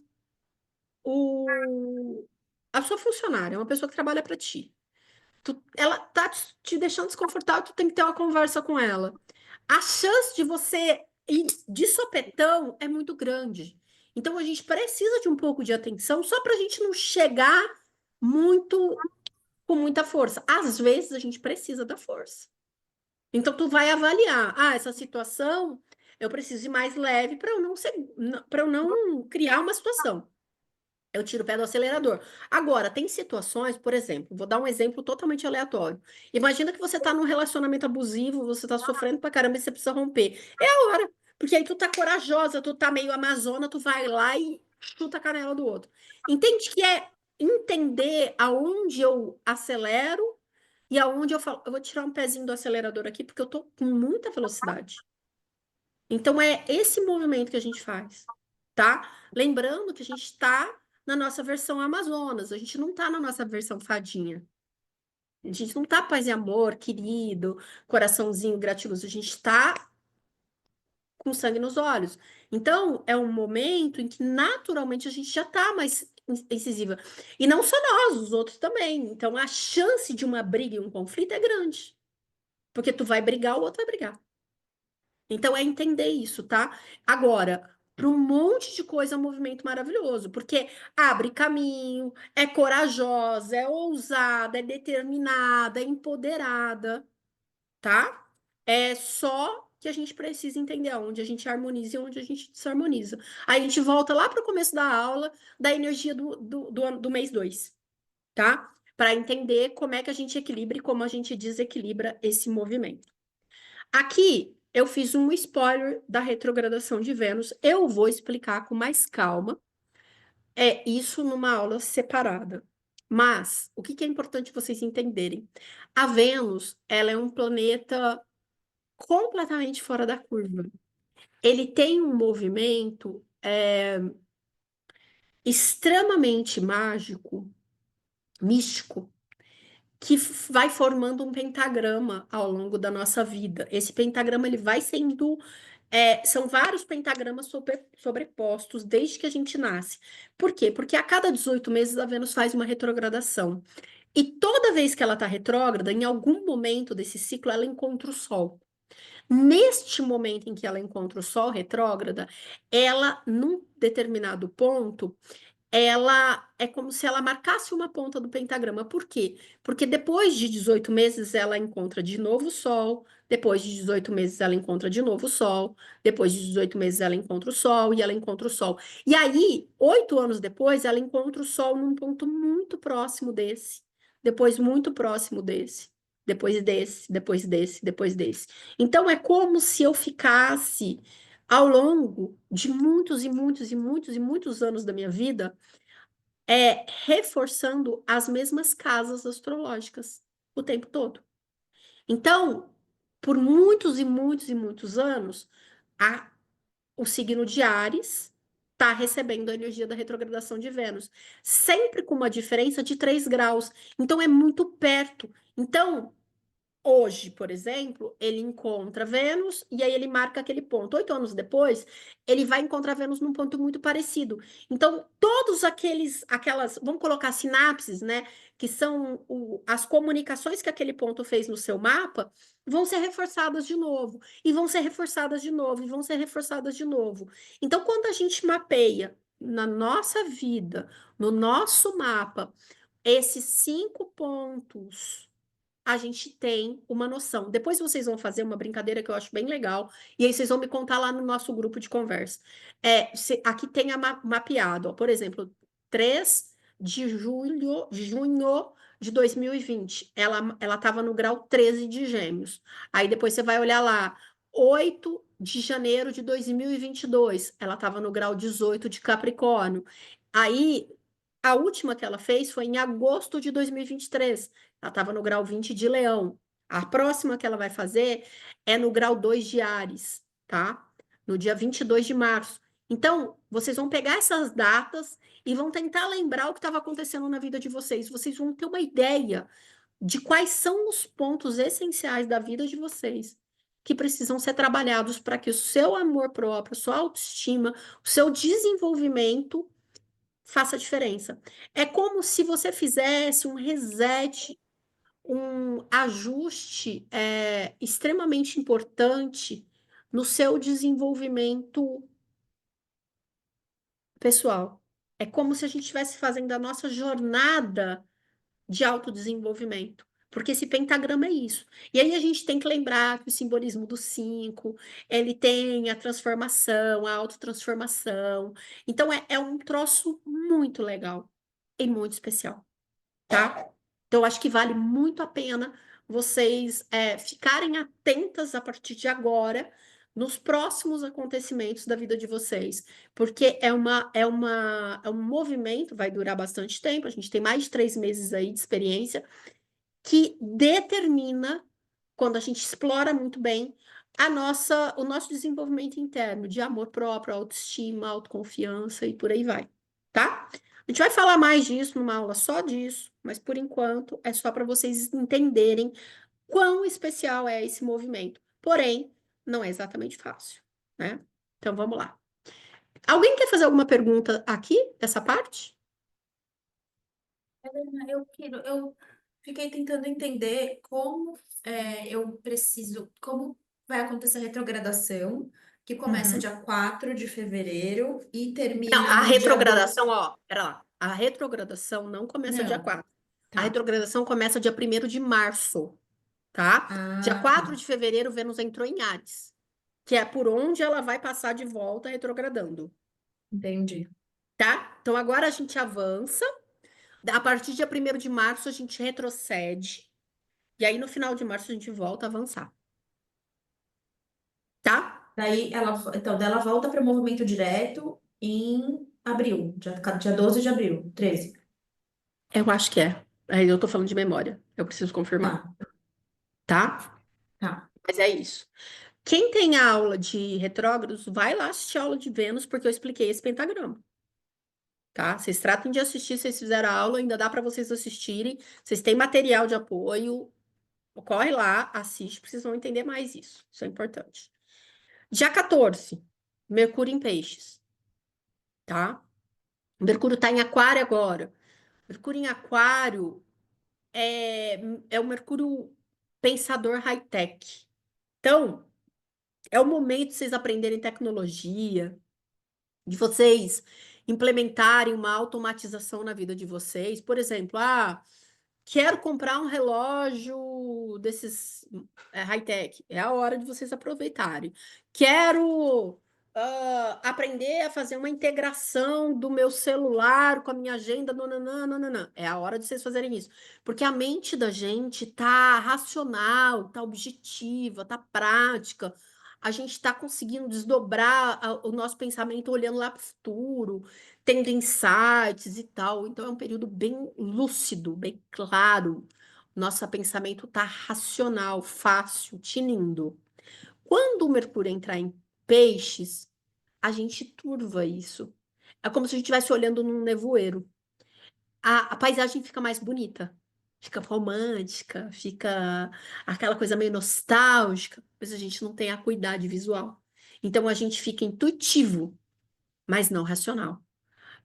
o, a sua funcionária, uma pessoa que trabalha para ti. Ela tá te deixando desconfortável, tu tem que ter uma conversa com ela. A chance de você ir de sopetão é muito grande. Então, a gente precisa de um pouco de atenção só para a gente não chegar muito com muita força. Às vezes, a gente precisa da força. Então, tu vai avaliar, essa situação eu preciso ir mais leve para eu não ser, para eu não criar uma situação. Eu tiro o pé do acelerador. Agora, tem situações, por exemplo, vou dar um exemplo totalmente aleatório. Imagina que você está num relacionamento abusivo, você está sofrendo pra caramba e você precisa romper. É a hora. Porque aí tu tá corajosa, tu tá meio amazona, tu vai lá e chuta a canela do outro. Entende que é entender aonde eu acelero e aonde eu falo, eu vou tirar um pezinho do acelerador aqui porque eu tô com muita velocidade. Então é esse movimento que a gente faz, tá? Lembrando que a gente está na nossa versão Amazonas, a gente não está na nossa versão fadinha. A gente não tá paz e amor, querido, coraçãozinho gratiluz, a gente está com sangue nos olhos. Então, é um momento em que naturalmente a gente já está mais incisiva. E não só nós, os outros também. Então, a chance de uma briga e um conflito é grande. Porque tu vai brigar, o outro vai brigar. Então, é entender isso, tá? Agora, para um monte de coisa, é um movimento maravilhoso, porque abre caminho, é corajosa, é ousada, é determinada, é empoderada, tá? É só que a gente precisa entender aonde a gente harmoniza e onde a gente desarmoniza. Aí a gente volta lá para o começo da aula da energia do mês 2, tá? Para entender como é que a gente equilibra e como a gente desequilibra esse movimento. Aqui eu fiz um spoiler da retrogradação de Vênus. Eu vou explicar com mais calma. É isso numa aula separada. Mas o que que é importante vocês entenderem? A Vênus, ela é um planeta completamente fora da curva. Ele tem um movimento extremamente mágico, místico, que vai formando um pentagrama ao longo da nossa vida. Esse pentagrama ele vai sendo são vários pentagramas sobrepostos desde que a gente nasce. Por quê? Porque a cada 18 meses a Vênus faz uma retrogradação. E toda vez que ela está retrógrada, em algum momento desse ciclo, ela encontra o Sol. Neste momento em que ela encontra o Sol retrógrada, ela, num determinado ponto, ela é como se ela marcasse uma ponta do pentagrama. Por quê? Porque depois de 18 meses ela encontra de novo o Sol, depois de 18 meses ela encontra de novo o Sol, depois de 18 meses ela encontra o Sol e ela encontra o Sol. E aí, 8 anos depois, ela encontra o Sol num ponto muito próximo desse, depois muito próximo desse, depois desse, depois desse, depois desse. Então é como se eu ficasse ao longo de muitos e muitos e muitos e muitos anos da minha vida reforçando as mesmas casas astrológicas o tempo todo. Então, por muitos e muitos e muitos anos, a, o signo de Áries está recebendo a energia da retrogradação de Vênus, sempre com uma diferença de 3 graus. Então, é muito perto. Então, hoje, por exemplo, ele encontra Vênus e aí ele marca aquele ponto. 8 anos depois, ele vai encontrar Vênus num ponto muito parecido. Então, todos aquelas, vamos colocar sinapses, né? Que são as comunicações que aquele ponto fez no seu mapa, vão ser reforçadas de novo, e vão ser reforçadas de novo, e vão ser reforçadas de novo. Então, quando a gente mapeia na nossa vida, no nosso mapa, esses 5 pontos a gente tem uma noção. Depois vocês vão fazer uma brincadeira que eu acho bem legal, e aí vocês vão me contar lá no nosso grupo de conversa. Aqui tem mapeado, ó, por exemplo, 3 de junho de 2020. Ela estava no grau 13 de Gêmeos. Aí depois você vai olhar lá, 8 de janeiro de 2022. Ela estava no grau 18 de Capricórnio. Aí a última que ela fez foi em agosto de 2023. Ela estava no grau 20 de Leão. A próxima que ela vai fazer é no grau 2 de Áries, tá? No dia 22 de março. Então, vocês vão pegar essas datas e vão tentar lembrar o que estava acontecendo na vida de vocês. Vocês vão ter uma ideia de quais são os pontos essenciais da vida de vocês que precisam ser trabalhados para que o seu amor próprio, sua autoestima, o seu desenvolvimento faça diferença. É como se você fizesse um reset, um ajuste extremamente importante no seu desenvolvimento pessoal. É como se a gente estivesse fazendo a nossa jornada de autodesenvolvimento. Porque esse pentagrama é isso. E aí a gente tem que lembrar que o simbolismo do 5, ele tem a transformação, a autotransformação. Então é um troço muito legal e muito especial, tá? Então, eu acho que vale muito a pena vocês ficarem atentas a partir de agora nos próximos acontecimentos da vida de vocês, porque é um movimento, vai durar bastante tempo, a gente tem mais de 3 meses aí de experiência, que determina, quando a gente explora muito bem, o nosso desenvolvimento interno de amor próprio, autoestima, autoconfiança e por aí vai, tá? A gente vai falar mais disso numa aula só disso, mas por enquanto é só para vocês entenderem quão especial é esse movimento. Porém, não é exatamente fácil, né? Então vamos lá. Alguém quer fazer alguma pergunta aqui, dessa parte? Helena, eu fiquei tentando entender como como vai acontecer a retrogradação, que começa Uhum. dia 4 de fevereiro e Não, termina a no dia 2. retrogradação, ó, pera lá. A retrogradação não começa dia Não, 4. A tá. retrogradação começa dia 1º de março, tá? Dia Ah, 4 tá. de fevereiro, Vênus entrou em Áries, que é por onde ela vai passar de volta retrogradando, Entendi. tá? Então agora a gente avança. A partir de dia 1º de março, a gente retrocede. E aí, no final de março, a gente volta a avançar, tá? Daí ela volta para o movimento direto em abril, dia 12 de abril, 13. Eu acho que é. Aí eu tô falando de memória. Eu preciso confirmar, Tá, tá? tá. Mas é isso. Quem tem aula de retrógrados, vai lá assistir a aula de Vênus, porque eu expliquei esse pentagrama, tá? Vocês tratem de assistir, vocês fizeram a aula, ainda dá para vocês assistirem. Vocês têm material de apoio, corre lá, assiste, porque vocês vão entender mais isso. Isso é importante. Dia 14, Mercúrio em Peixes, tá? Mercúrio tá em Aquário agora. Mercúrio em Aquário é, é o Mercúrio pensador high-tech. Então, é o momento de vocês aprenderem tecnologia, de vocês implementarem uma automatização na vida de vocês. Por exemplo, quero comprar um relógio desses high-tech. É a hora de vocês aproveitarem. Quero aprender a fazer uma integração do meu celular com a minha agenda. Nananã, nananã. É a hora de vocês fazerem isso. Porque a mente da gente tá racional, tá objetiva, tá prática. A gente está conseguindo desdobrar o nosso pensamento olhando lá para o futuro, tendo insights e tal. Então, é um período bem lúcido, bem claro. Nosso pensamento está racional, fácil, tinindo. Quando o Mercúrio entrar em peixes, a gente turva isso. É como se a gente estivesse olhando num nevoeiro. A paisagem fica mais bonita, fica romântica, fica aquela coisa meio nostálgica, mas a gente não tem a acuidade visual. Então, a gente fica intuitivo, mas não racional.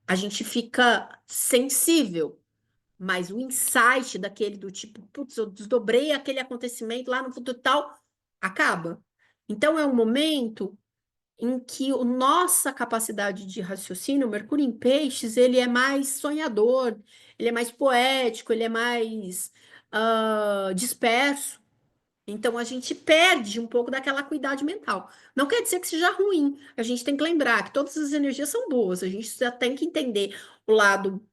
A gente fica sensível, mas o insight daquele do tipo, putz, eu desdobrei aquele acontecimento lá no futuro e tal, acaba. Então é um momento em que a nossa capacidade de raciocínio, o Mercúrio em Peixes, ele é mais sonhador, ele é mais poético, ele é mais disperso. Então a gente perde um pouco daquela acuidade mental. Não quer dizer que seja ruim. A gente tem que lembrar que todas as energias são boas. A gente já tem que entender o lado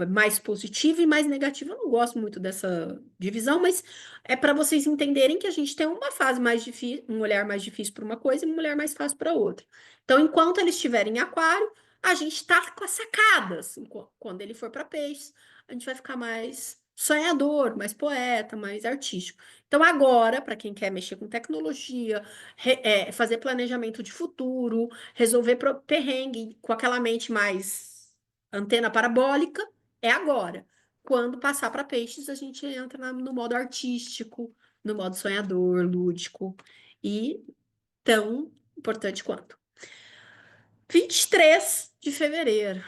mais positivo e mais negativo. Eu não gosto muito dessa divisão, mas é para vocês entenderem que a gente tem uma fase mais difícil, um olhar mais difícil para uma coisa e um olhar mais fácil para outra. Então, enquanto ele estiver em aquário, a gente está com as sacadas. Quando ele for para peixes, a gente vai ficar mais sonhador, mais poeta, mais artístico. Então, agora, para quem quer mexer com tecnologia, fazer planejamento de futuro, resolver perrengue com aquela mente mais antena parabólica, é agora. Quando passar para peixes, a gente entra no modo artístico, no modo sonhador, lúdico e tão importante quanto. 23 de fevereiro,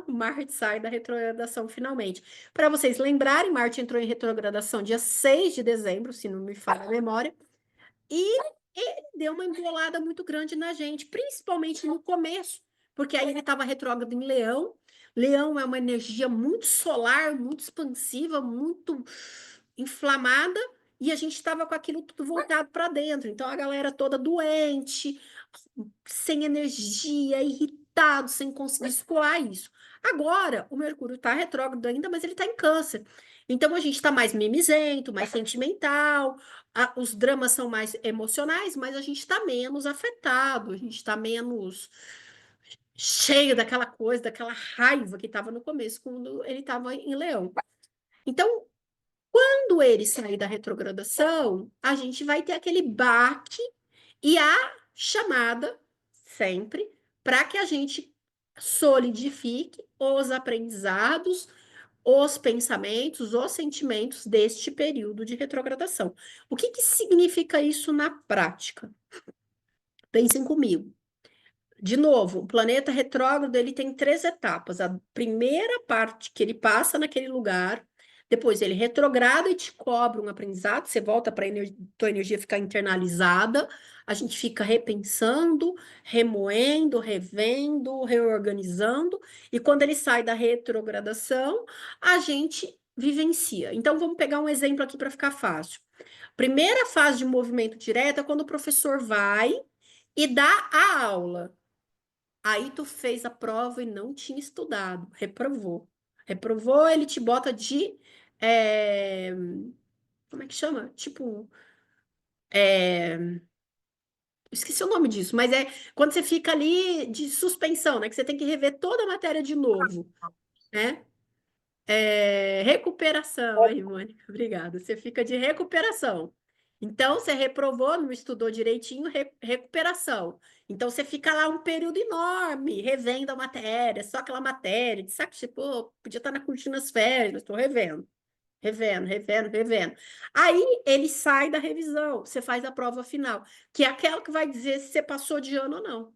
Marte sai da retrogradação finalmente. Para vocês lembrarem, Marte entrou em retrogradação dia 6 de dezembro, se não me falha a memória, e ele deu uma embolada muito grande na gente, principalmente no começo, porque aí ele estava retrógrado em Leão. Leão é uma energia muito solar, muito expansiva, muito inflamada, e a gente estava com aquilo tudo voltado para dentro. Então a galera toda doente, sem energia, irritado, sem conseguir escoar isso. Agora, o Mercúrio está retrógrado ainda, mas ele está em Câncer. Então a gente está mais mimizento, mais sentimental, os dramas são mais emocionais, mas a gente está menos afetado, a gente está menos cheio daquela coisa, daquela raiva que estava no começo, quando ele estava em Leão. Então, quando ele sair da retrogradação, a gente vai ter aquele baque e a chamada sempre para que a gente solidifique os aprendizados, os pensamentos, os sentimentos deste período de retrogradação. O que que significa isso na prática? Pensem comigo. De novo, o planeta retrógrado ele tem 3 etapas. A primeira parte que ele passa naquele lugar, depois ele retrograda e te cobra um aprendizado, você volta para tua energia ficar internalizada, a gente fica repensando, remoendo, revendo, reorganizando, e quando ele sai da retrogradação, a gente vivencia. Então vamos pegar um exemplo aqui para ficar fácil. Primeira fase de movimento direto é quando o professor vai e dá a aula. Aí tu fez a prova e não tinha estudado, reprovou. Reprovou, ele te bota de. Como é que chama? Tipo. Esqueci o nome disso, mas é quando você fica ali de suspensão, né? Que você tem que rever toda a matéria de novo, né? Recuperação, aí, Mônica, obrigada. Você fica de recuperação. Então, você reprovou, não estudou direitinho, recuperação. Então, você fica lá um período enorme, revendo a matéria, só aquela matéria, de saco, tipo, podia estar na curtindo as férias, mas estou revendo, revendo, revendo, revendo. Aí, ele sai da revisão, você faz a prova final, que é aquela que vai dizer se você passou de ano ou não,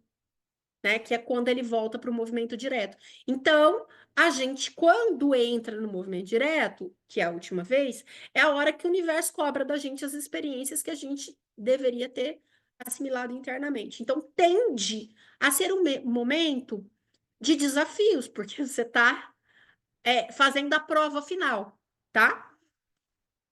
né? Que é quando ele volta para o movimento direto. Então, a gente, quando entra no movimento direto, que é a última vez, é a hora que o universo cobra da gente as experiências que a gente deveria ter assimilado internamente. Então, tende a ser um momento de desafios, porque você está fazendo a prova final, tá?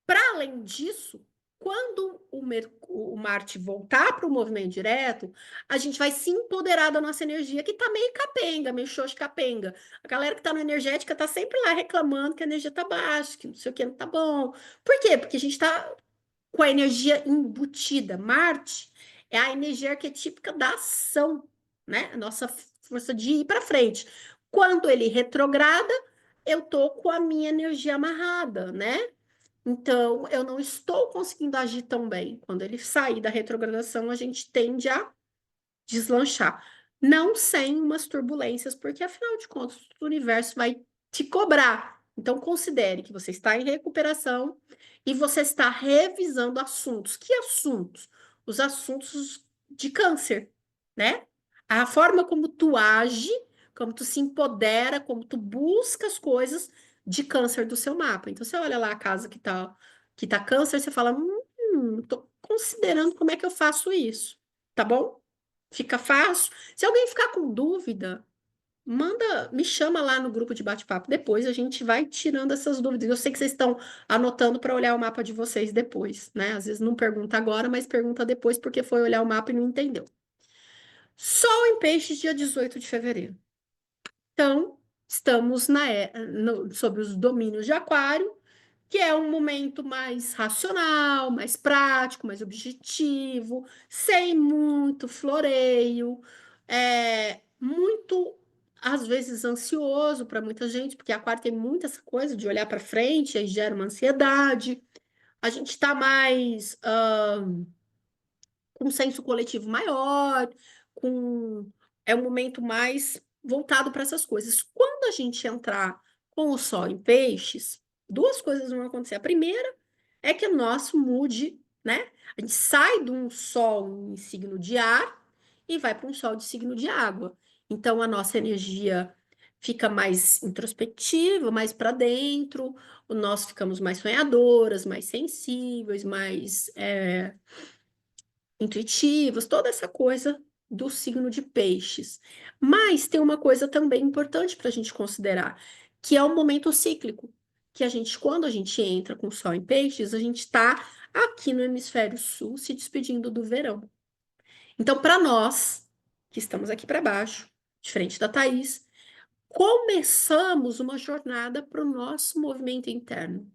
Para além disso, quando o Marte voltar para o movimento direto, a gente vai se empoderar da nossa energia, que está meio capenga, meio xoxo capenga. A galera que está no energética está sempre lá reclamando que a energia está baixa, que não sei o que não está bom. Por quê? Porque a gente está com a energia embutida. Marte é a energia arquetípica da ação, né? A nossa força de ir para frente. Quando ele retrograda, eu tô com a minha energia amarrada, né? Então, eu não estou conseguindo agir tão bem. Quando ele sair da retrogradação, a gente tende a deslanchar. Não sem umas turbulências, porque afinal de contas, o universo vai te cobrar. Então, considere que você está em recuperação e você está revisando assuntos. Que assuntos? Os assuntos de câncer, né? A forma como tu age, como tu se empodera, como tu busca as coisas de câncer do seu mapa. Então, você olha lá a casa que tá câncer, você fala, tô considerando como é que eu faço isso, tá bom? Fica fácil. Se alguém ficar com dúvida, me chama lá no grupo de bate-papo. Depois a gente vai tirando essas dúvidas. Eu sei que vocês estão anotando para olhar o mapa de vocês depois, né? Às vezes não pergunta agora, mas pergunta depois porque foi olhar o mapa e não entendeu. Sol em Peixes, dia 18 de fevereiro. Então, estamos sobre os domínios de Aquário, que é um momento mais racional, mais prático, mais objetivo, sem muito floreio, muito às vezes ansioso para muita gente, porque Aquário tem muita essa coisa de olhar para frente, aí gera uma ansiedade. A gente está mais com um senso coletivo maior, com é um momento mais voltado para essas coisas. Quando a gente entrar com o Sol em Peixes, duas coisas vão acontecer. A primeira é que o nosso mude, né? A gente sai de um Sol em signo de ar e vai para um Sol de signo de água. Então a nossa energia fica mais introspectiva, mais para dentro, nós ficamos mais sonhadoras, mais sensíveis, mais intuitivas, toda essa coisa do signo de peixes. Mas tem uma coisa também importante para a gente considerar, que é o momento cíclico, que a gente, quando a gente entra com o Sol em peixes, a gente está aqui no hemisfério sul se despedindo do verão. Então, para nós, que estamos aqui para baixo, diferente da Thaís, começamos uma jornada para o nosso movimento interno.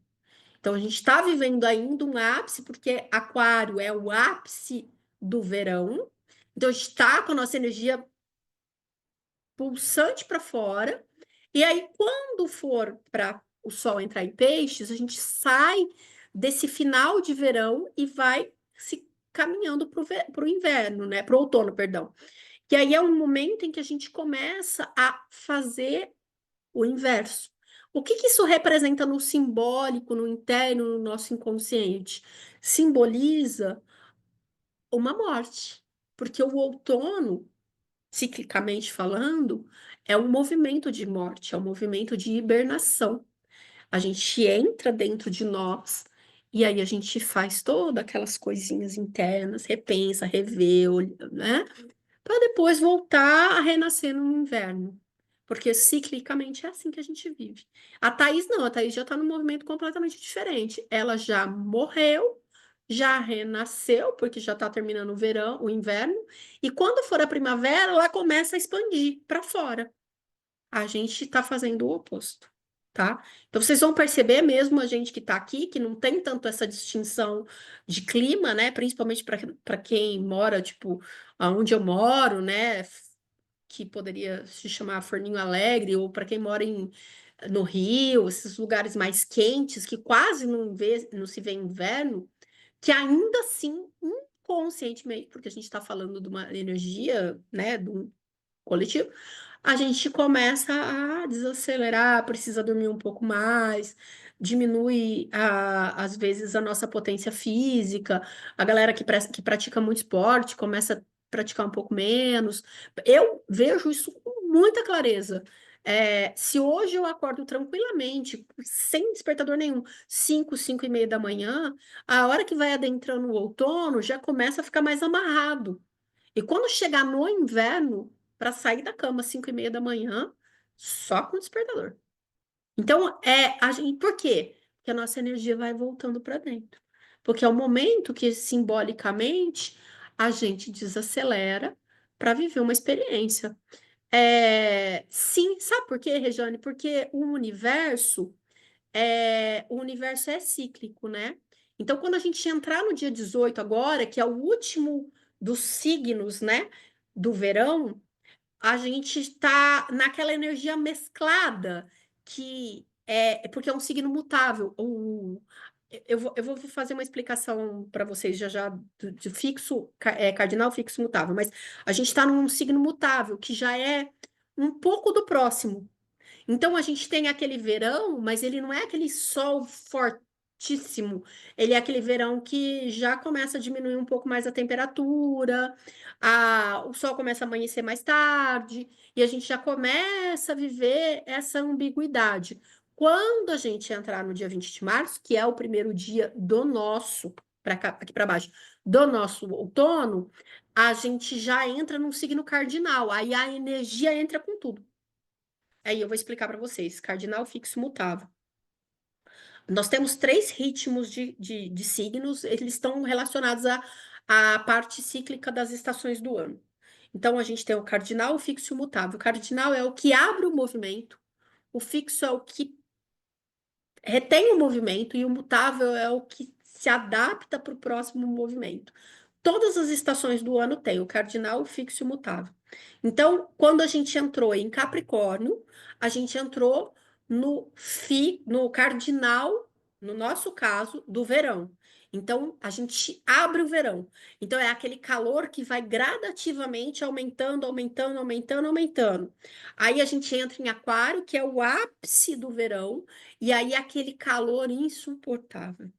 Então, a gente está vivendo ainda um ápice, porque Aquário é o ápice do verão. Então, a gente está com a nossa energia pulsante para fora. E aí, quando for para o Sol entrar em Peixes, a gente sai desse final de verão e vai se caminhando para o inverno, né? Para o outono, perdão. Que aí é um momento em que a gente começa a fazer o inverso. O que isso representa no simbólico, no interno, no nosso inconsciente? Simboliza uma morte, porque o outono, ciclicamente falando, é um movimento de morte, é um movimento de hibernação. A gente entra dentro de nós e aí a gente faz todas aquelas coisinhas internas, repensa, revê, né? Para depois voltar a renascer no inverno. Porque ciclicamente é assim que a gente vive. A Thaís não, a Thaís já está num movimento completamente diferente. Ela já morreu, já renasceu, porque já está terminando o verão, o inverno, e quando for a primavera, ela começa a expandir para fora. A gente está fazendo o oposto, tá? Então vocês vão perceber mesmo a gente que está aqui, que não tem tanto essa distinção de clima, né? Principalmente para quem mora, tipo, aonde eu moro, né? Que poderia se chamar Forninho Alegre, ou para quem mora no Rio, esses lugares mais quentes, que quase não se vê inverno, que ainda assim, inconscientemente, porque a gente está falando de uma energia, né, de um coletivo, a gente começa a desacelerar, precisa dormir um pouco mais, diminui, às vezes, a nossa potência física, a galera que pratica muito esporte começa a praticar um pouco menos. Eu vejo isso com muita clareza. Se hoje eu acordo tranquilamente, sem despertador nenhum, 5h, 5h30 da manhã, a hora que vai adentrando o outono já começa a ficar mais amarrado. E quando chegar no inverno, para sair da cama às 5h30 da manhã, só com despertador. Então, por quê? Porque a nossa energia vai voltando para dentro. Porque é o momento que, simbolicamente, a gente desacelera para viver uma experiência. Sim, sabe por quê, Regiane? Porque o universo é cíclico, né? Então, quando a gente entrar no dia 18 agora, que é o último dos signos, né, do verão, a gente está naquela energia mesclada, que porque é um signo mutável. Eu vou fazer uma explicação para vocês já já de fixo, cardinal, fixo, mutável, mas a gente está num signo mutável, que já é um pouco do próximo. Então a gente tem aquele verão, mas ele não é aquele sol fortíssimo. Ele é aquele verão que já começa a diminuir um pouco mais a temperatura, o sol começa a amanhecer mais tarde, e a gente já começa a viver essa ambiguidade. Quando a gente entrar no dia 20 de março, que é o primeiro dia do nosso, aqui para baixo, do nosso outono, a gente já entra num signo cardinal. Aí a energia entra com tudo. Aí eu vou explicar para vocês: cardinal, fixo, mutável. Nós temos 3 ritmos de signos, eles estão relacionados à parte cíclica das estações do ano. Então, a gente tem o cardinal, o fixo e o mutável. O cardinal é o que abre o movimento, o fixo é o que retém o movimento, e o mutável é o que se adapta para o próximo movimento. todas as estações do ano tem o cardinal, o fixo e o mutável. Então, quando a gente entrou em Capricórnio, a gente entrou no cardinal, no nosso caso, do verão. Então, a gente abre o verão. Então, é aquele calor que vai gradativamente aumentando, aumentando, aumentando, aumentando. Aí a gente entra em Aquário, que é o ápice do verão, e aí aquele calor insuportável.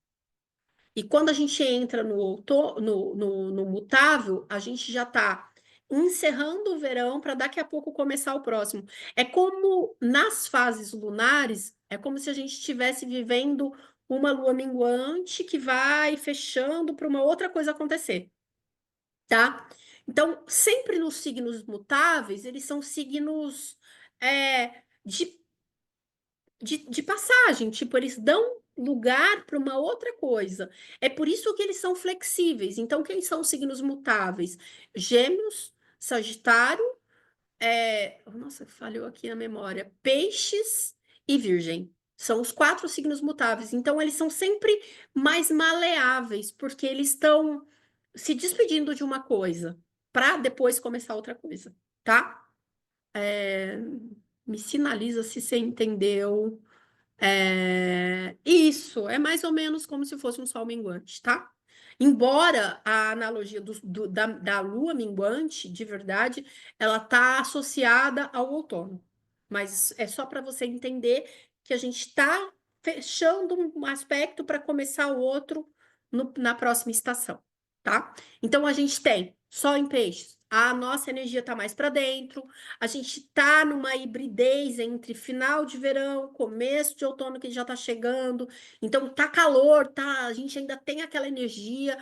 E quando a gente entra no mutável, a gente já está encerrando o verão para daqui a pouco começar o próximo. É como nas fases lunares, é como se a gente estivesse vivendo uma lua minguante que vai fechando para uma outra coisa acontecer, tá? Então, sempre nos signos mutáveis, eles são signos de passagem, tipo, eles dão lugar para uma outra coisa. É por isso que eles são flexíveis. Então, quem são os signos mutáveis? Gêmeos, Sagitário, nossa, falhou aqui na memória. Peixes e Virgem. São os 4 signos mutáveis. Então, eles são sempre mais maleáveis, porque eles estão se despedindo de uma coisa para depois começar outra coisa, tá? Me sinaliza se você entendeu. Isso, é mais ou menos como se fosse um sol minguante, tá? Embora a analogia da lua minguante, de verdade, ela está associada ao outono. Mas é só para você entender que a gente está fechando um aspecto para começar o outro na próxima estação, tá? Então a gente tem sol em peixes, a nossa energia está mais para dentro, a gente está numa hibridez entre final de verão, começo de outono que já está chegando. Então tá calor, tá? A gente ainda tem aquela energia,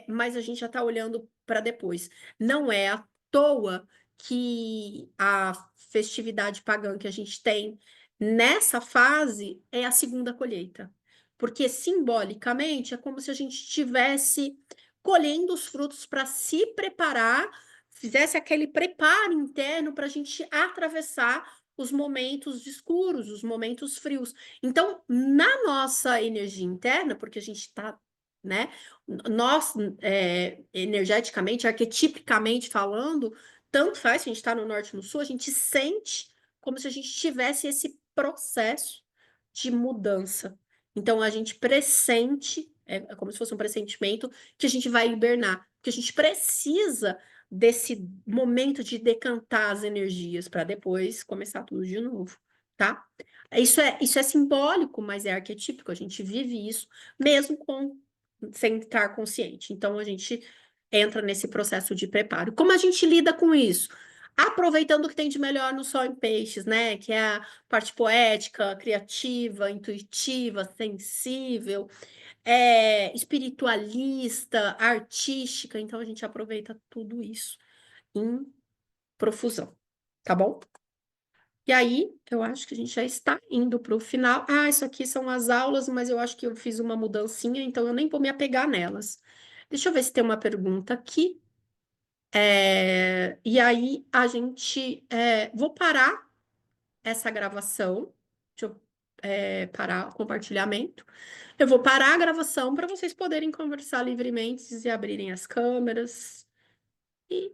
mas a gente já está olhando para depois. Não é à toa que a festividade pagã que a gente tem nessa fase é a segunda colheita. Porque simbolicamente é como se a gente estivesse colhendo os frutos para se preparar, fizesse aquele preparo interno para a gente atravessar os momentos escuros, os momentos frios. Então, na nossa energia interna, porque a gente está, né, nós, energeticamente, arquetipicamente falando, tanto faz se a gente está no norte ou no sul, a gente sente como se a gente tivesse esse processo de mudança. Então, a gente pressente, é como se fosse um pressentimento, que a gente vai hibernar, que a gente precisa desse momento de decantar as energias para depois começar tudo de novo, tá? Isso é simbólico, mas é arquetípico, a gente vive isso mesmo sem estar consciente. Então, a gente entra nesse processo de preparo. Como a gente lida com isso? Aproveitando o que tem de melhor no Sol em Peixes, né? Que é a parte poética, criativa, intuitiva, sensível, espiritualista, artística. Então, a gente aproveita tudo isso em profusão, tá bom? E aí, eu acho que a gente já está indo para o final. Ah, isso aqui são as aulas, mas eu acho que eu fiz uma mudancinha, então eu nem vou me apegar nelas. Deixa eu ver se tem uma pergunta aqui. E aí, a gente... vou parar essa gravação. Deixa eu parar o compartilhamento. Eu vou parar a gravação para vocês poderem conversar livremente e abrirem as câmeras. E...